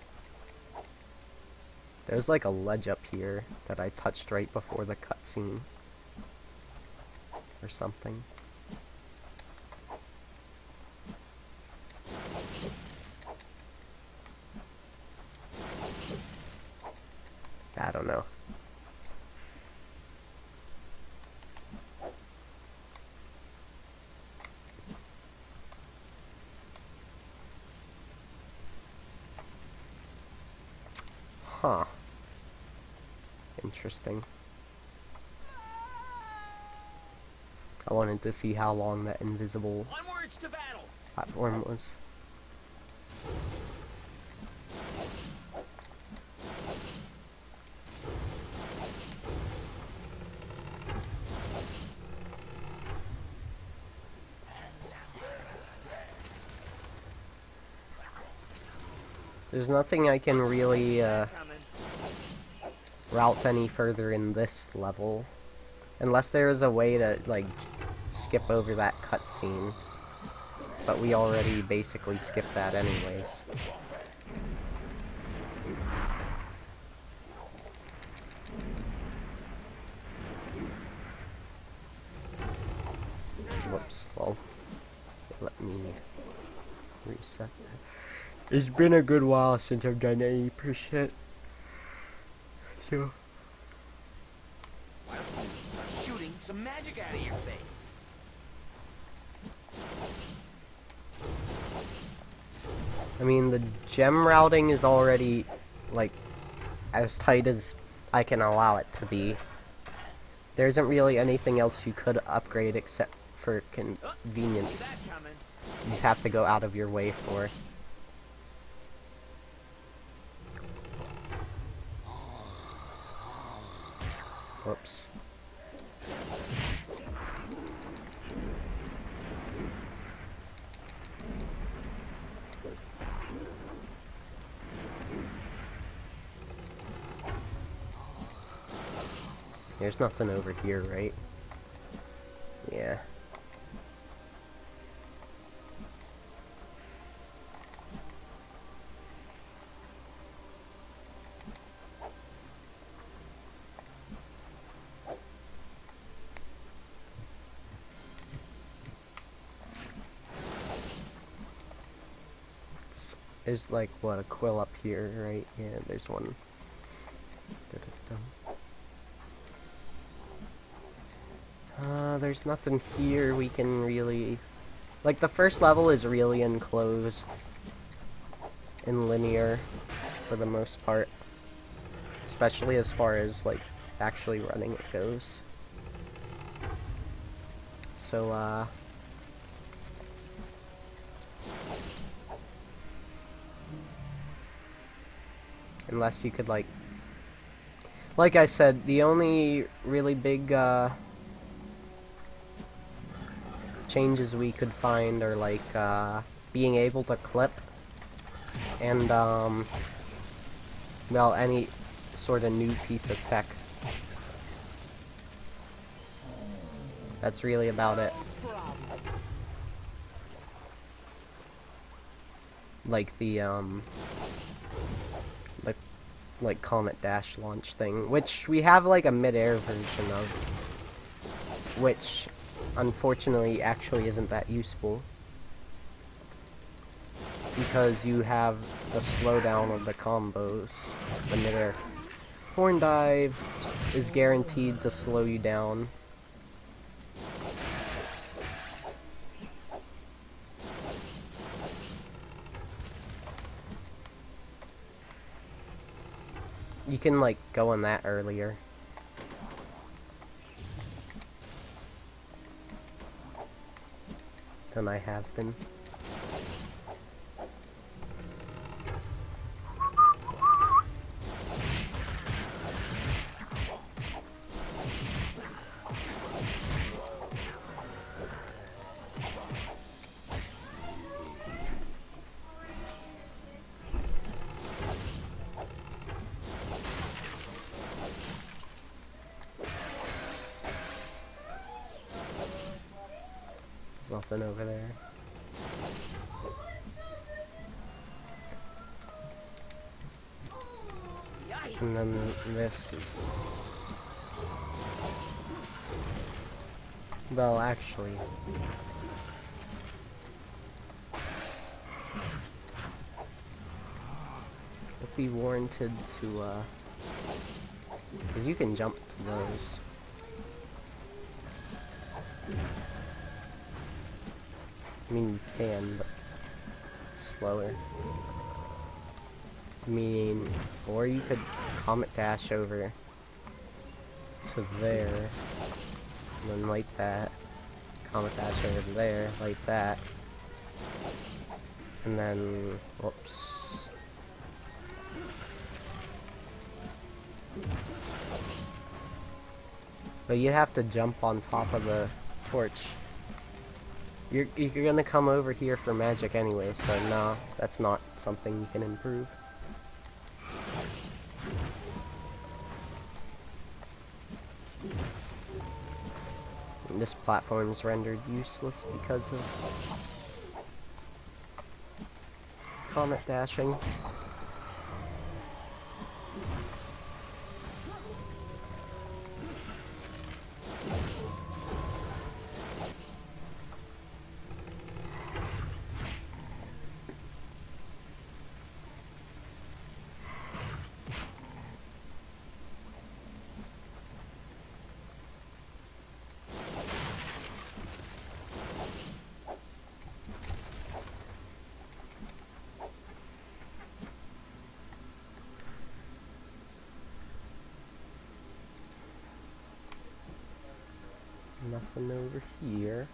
there's like a ledge up here that I touched right before the cutscene or something. I don't know. Huh. Interesting. I wanted to see how long that invisible Onwards to battle. platform was. There's nothing I can really Coming. route any further in this level. Unless there is a way to, like, skip over that cutscene. But we already basically skipped that anyways. Whoops, well, let me reset that. It's been a good while since I've done 80%. So... Shooting some magic out of your face. I mean, the gem routing is already, like, as tight as I can allow it to be. There isn't really anything else you could upgrade except for convenience. That coming. You have to go out of your way for. Whoops. There's nothing over here, right? Yeah. There's like, what, a quill up here, right? Yeah, there's one. There's nothing here we can really... Like, the first level is really enclosed and linear for the most part. Especially as far as, like, actually running it goes. So, unless you could, like I said, the only really big, changes we could find are, like, being able to clip and well, any sort of new piece of tech. That's really about it. Like the like Comet Dash launch thing, which we have like a mid-air version of, which unfortunately actually isn't that useful because you have the slowdown of the combos. The mid-air horn dive is guaranteed to slow you down. You can like go on that earlier. Than I have been. There's nothing over there. And then this is... Well, actually... It'd be warranted to, because you can jump to those. I mean, you can, but it's slower. I mean, or you could Comet Dash over to there, and then like that. Comet Dash over to there, like that. And then, whoops. But you have to jump on top of the torch. You're gonna come over here for magic anyway, so no, that's not something you can improve. This platform is rendered useless because of comet dashing. Nothing over here.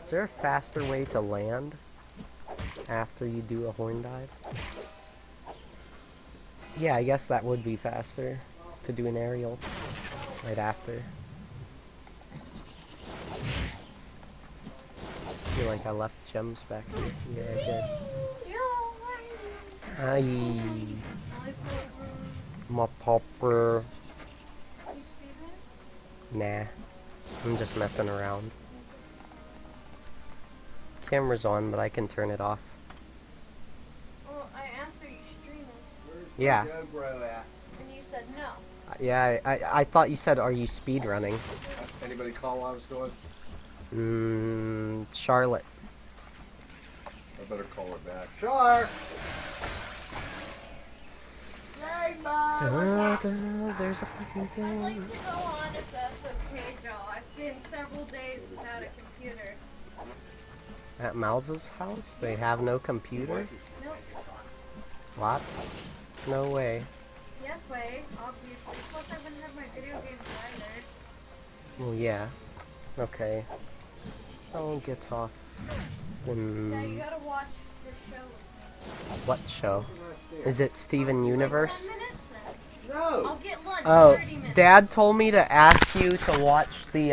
Is there a faster way to land after you do a horn dive? Yeah, I guess that would be faster to do an aerial right after. I feel like I left gems back here. Yeah, I did. Hi. My popper. Nah. I'm just messing around. Camera's on, but I can turn it off. Well, I asked, are you streaming? Yeah. And you said no. Yeah, I thought you said, are you speed running? Anybody call while I was going? Charlotte. I better call her back. Char! There's a fucking I'd thing. like to go on if that's okay, Joe. I've been several days without a computer. At Mouse's house? They have no computer? Nope. What? No way. Yes, way, obviously. Plus, I wouldn't have my video games either. Well, yeah. Okay. I'll get off. Now you gotta watch the show with me. What show? Is it Steven Universe? Like 10 minutes then. I'll get lunch. Oh, 30 minutes. Dad told me to ask you to watch the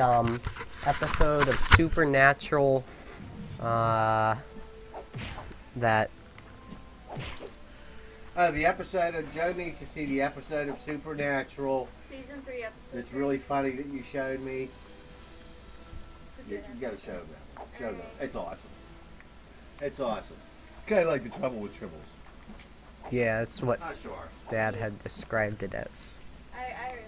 episode of Supernatural. That. Oh, the episode of Joe needs to see the episode of Supernatural. Season 3 episode. It's really funny that you showed me. It's a You, good you gotta episode. show them. Show them. It's awesome. It's awesome. Kind of like the Trouble with Tribbles. Yeah, that's what Not sure. Dad had described it as I really like it.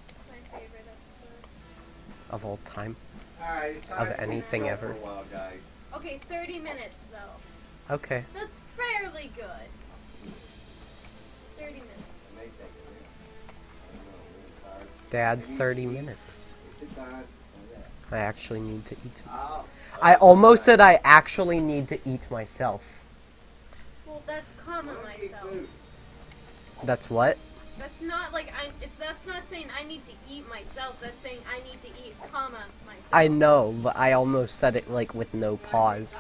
It's my favorite episode. of all time. All right, it's time Of for anything me to ever. go for a while, guys. Okay, 30 minutes though. Okay. That's fairly good. 30 minutes. Dad, 30 minutes. Sit down. I actually need to eat. Oh. I almost said I actually need to eat myself. Well, that's common myself. That's what? That's not like that's not saying I need to eat myself. That's saying I need to eat, comma, myself. I know, but I almost said it like with no pause.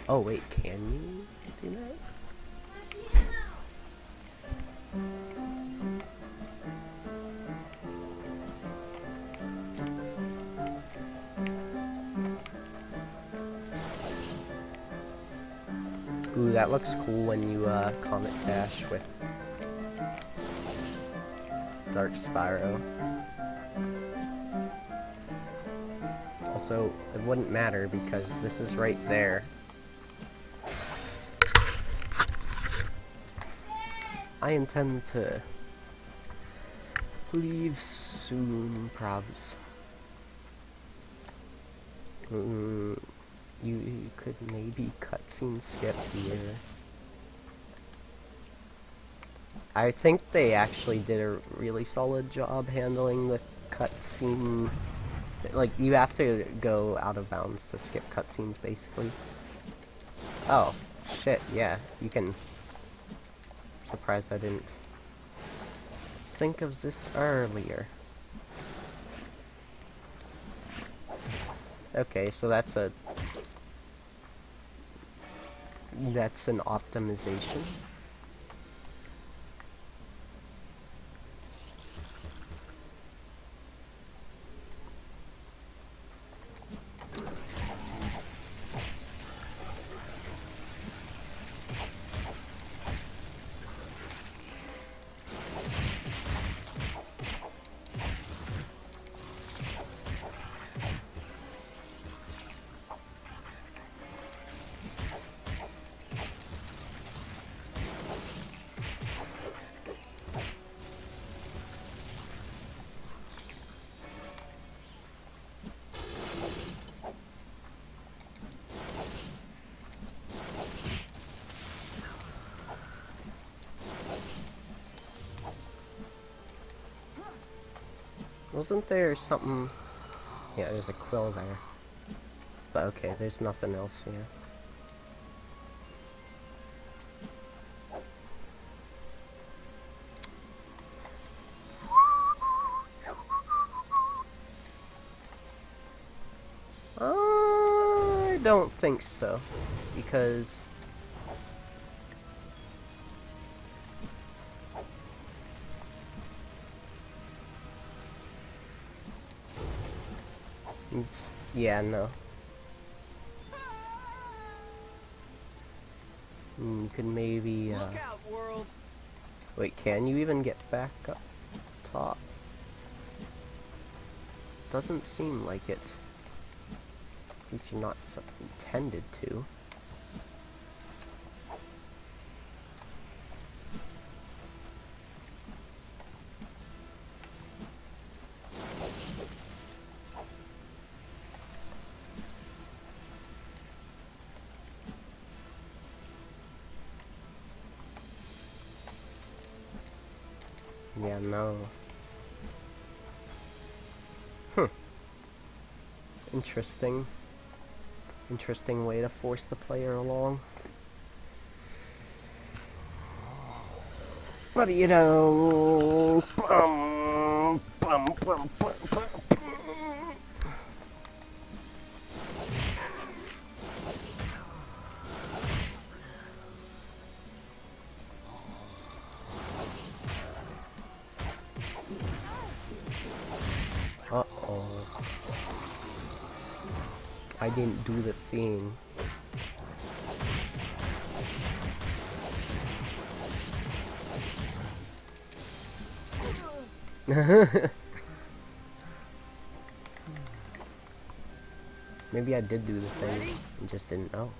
Oh wait, can you do that? Ooh, that looks cool when you Comet Dash with Dark Spyro. Also, it wouldn't matter because this is right there. I intend to leave soon, probs. You could maybe cutscene skip here. I think they actually did a really solid job handling the cutscene. Like, you have to go out of bounds to skip cutscenes, basically. Oh, shit, yeah, you can... Surprised I didn't think of this earlier. Okay, so that's an optimization. Wasn't there something... Yeah, there's a quill there. But okay, there's nothing else here. I don't think so. Because... yeah, no. You could maybe, Look out, world! Wait, can you even get back up top? Doesn't seem like it. At least you're not intended to. Yeah, no. Interesting. Interesting way to force the player along. But you know... Oh. I didn't do the thing. Maybe I did do the thing and just didn't know.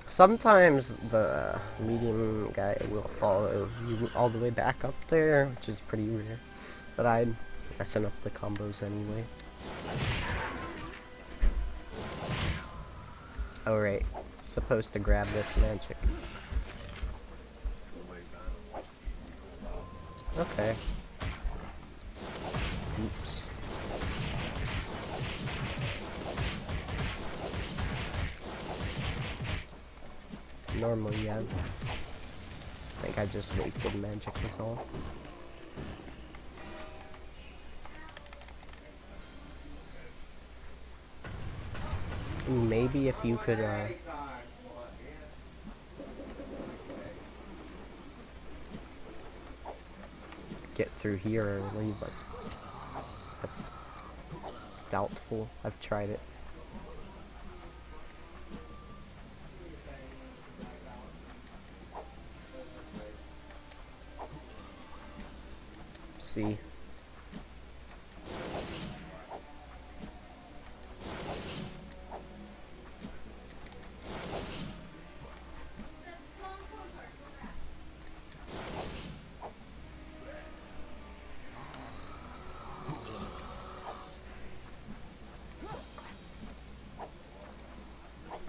Sometimes the medium guy will follow you all the way back up there, which is pretty rare. But I'm messing up the combos anyway. Oh right, supposed to grab this magic. Okay. Oops. Normally, yeah. I think I just wasted magic is all. Maybe if you could, get through here early, but that's doubtful. I've tried it. See.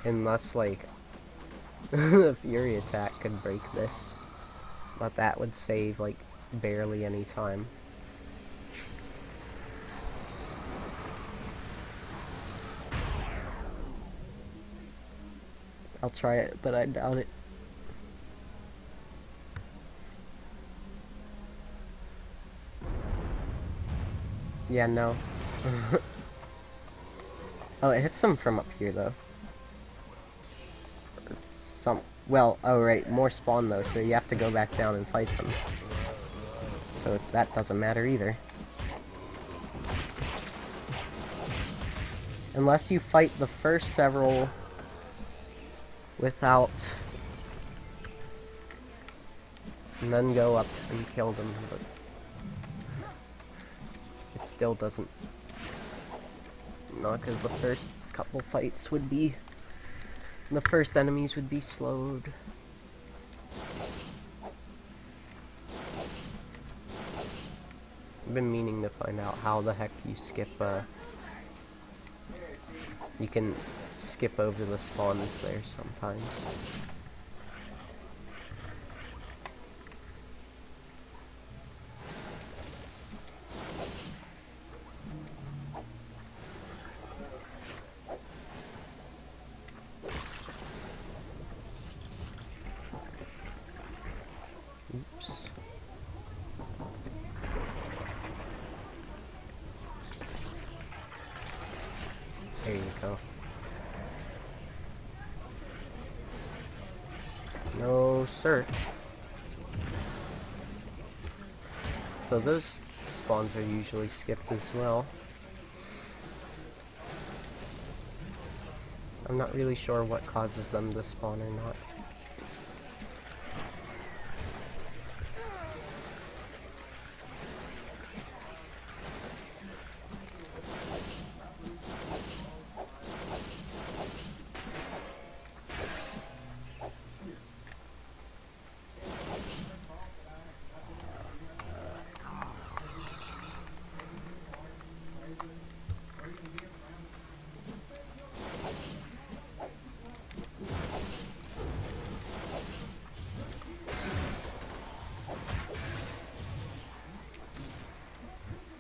Unless, like, the Fury attack could break this. But that would save, like, barely any time. I'll try it, but I doubt it. Yeah, no. Oh, it hits them from up here, though. Well, oh right, more spawn though, so you have to go back down and fight them. So that doesn't matter either. Unless you fight the first several without... and then go up and kill them, but... it still doesn't... no, because the first couple fights would be... the first enemies would be slowed. I've been meaning to find out how the heck you skip, you can skip over the spawns there sometimes. Oops. There you go. No, sir. So those spawns are usually skipped as well. I'm not really sure what causes them to spawn or not.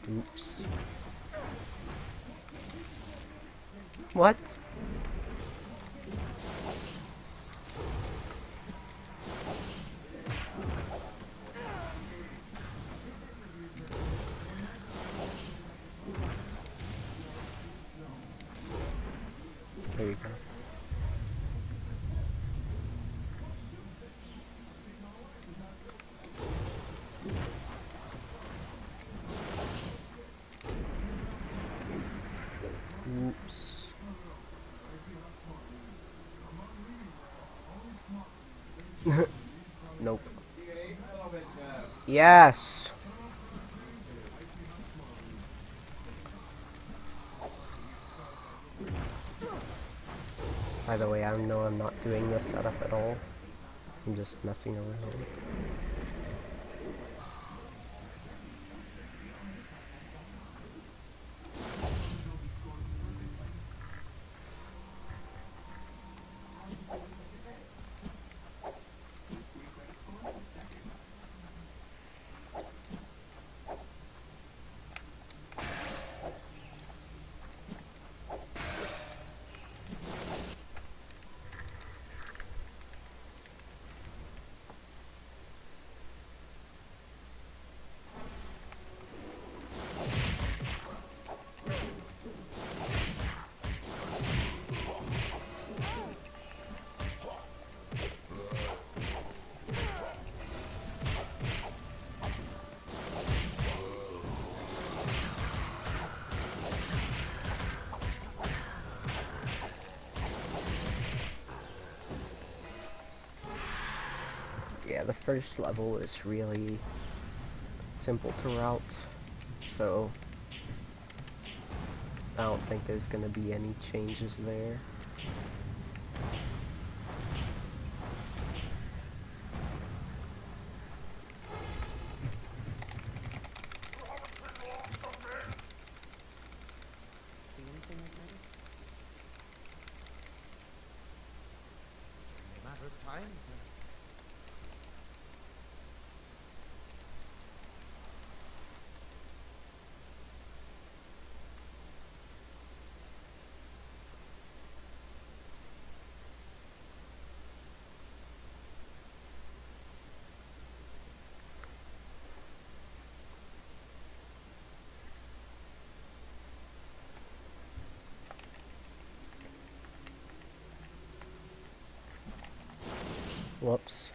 Oops. What? There you go. Yes. By the way, I know I'm not doing this setup at all. I'm just messing around. Yeah, the first level is really simple to route, so I don't think there's gonna be any changes there. See anything I noticed? Matter of time, perhaps. Whoops.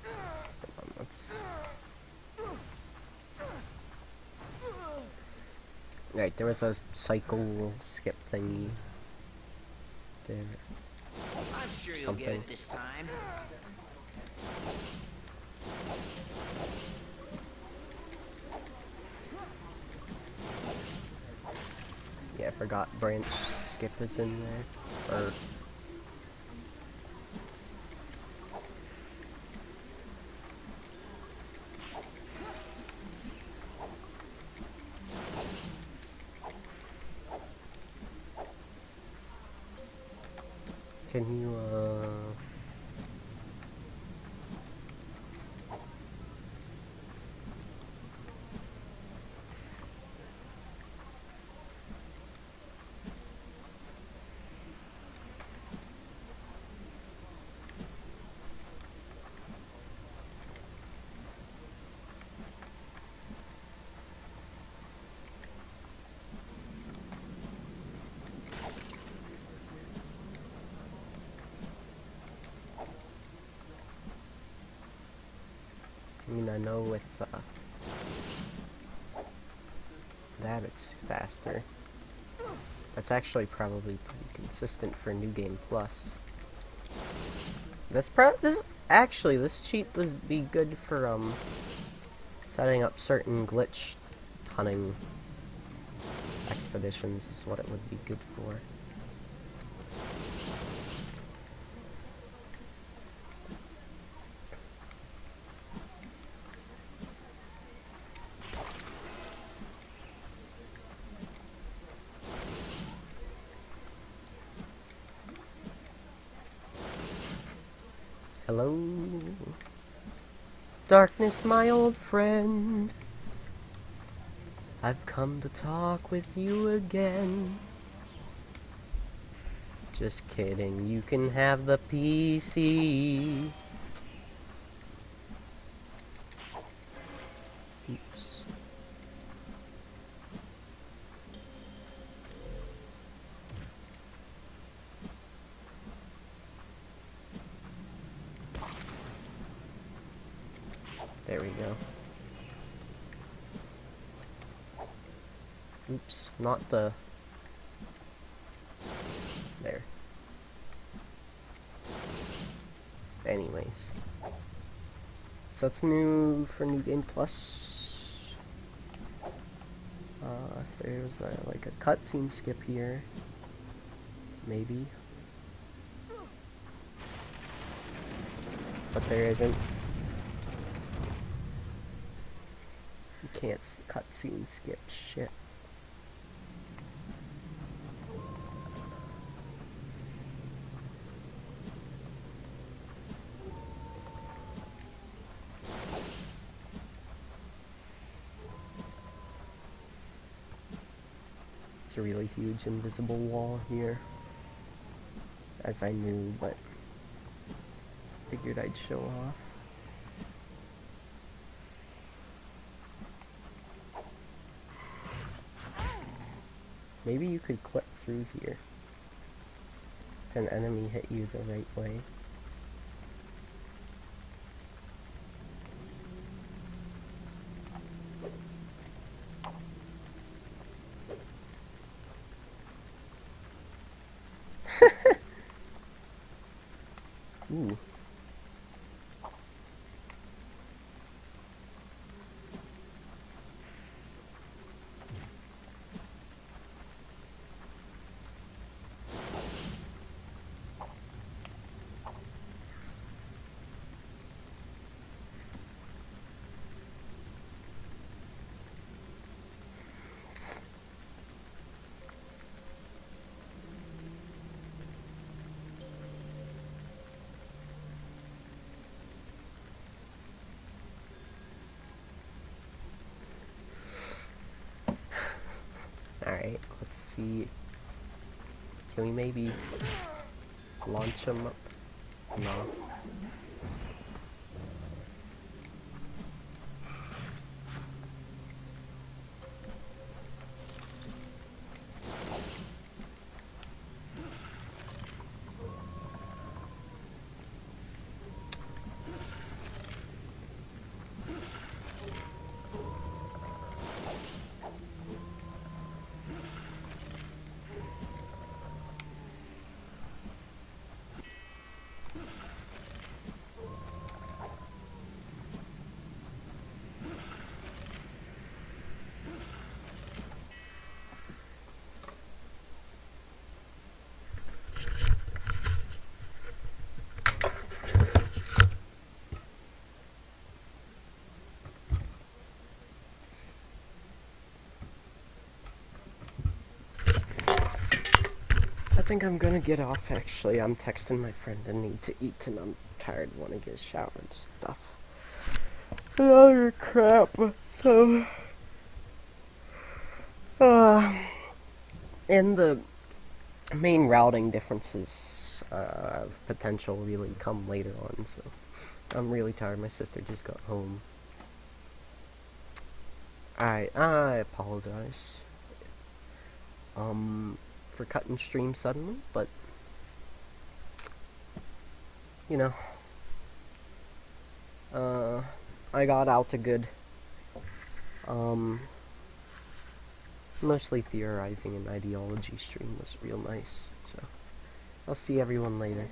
Hold on, let's... Right, there was a cycle skip thingy there. I'm sure you'll get Something. it this time. Yeah, I forgot branch skip is in there. Or can you I mean, I know with that it's faster. That's actually probably pretty consistent for New Game Plus. This cheat would be good for setting up certain glitch hunting expeditions is what it would be good for. Hello? Darkness, my old friend. I've come to talk with you again. Just kidding, you can have the PC. Oops. There we go. Oops, not the... There. Anyways. that's new for New Game Plus. If there's like a cutscene skip here, maybe. But there isn't. You can't cutscene skip shit. It's a really huge invisible wall here, as I knew, but figured I'd show off. Maybe you could clip through here if an enemy hit you the right way. Ooh. Alright, let's see. Can we maybe launch them up? No. I think I'm gonna get off actually. I'm texting my friend I need to eat and I'm tired, wanna get a shower and stuff. And other crap, so and the main routing differences of potential really come later on, so I'm really tired. My sister just got home. I apologize for cutting stream suddenly, but you know, I got out to good. Mostly theorizing and ideology stream was real nice, so I'll see everyone later.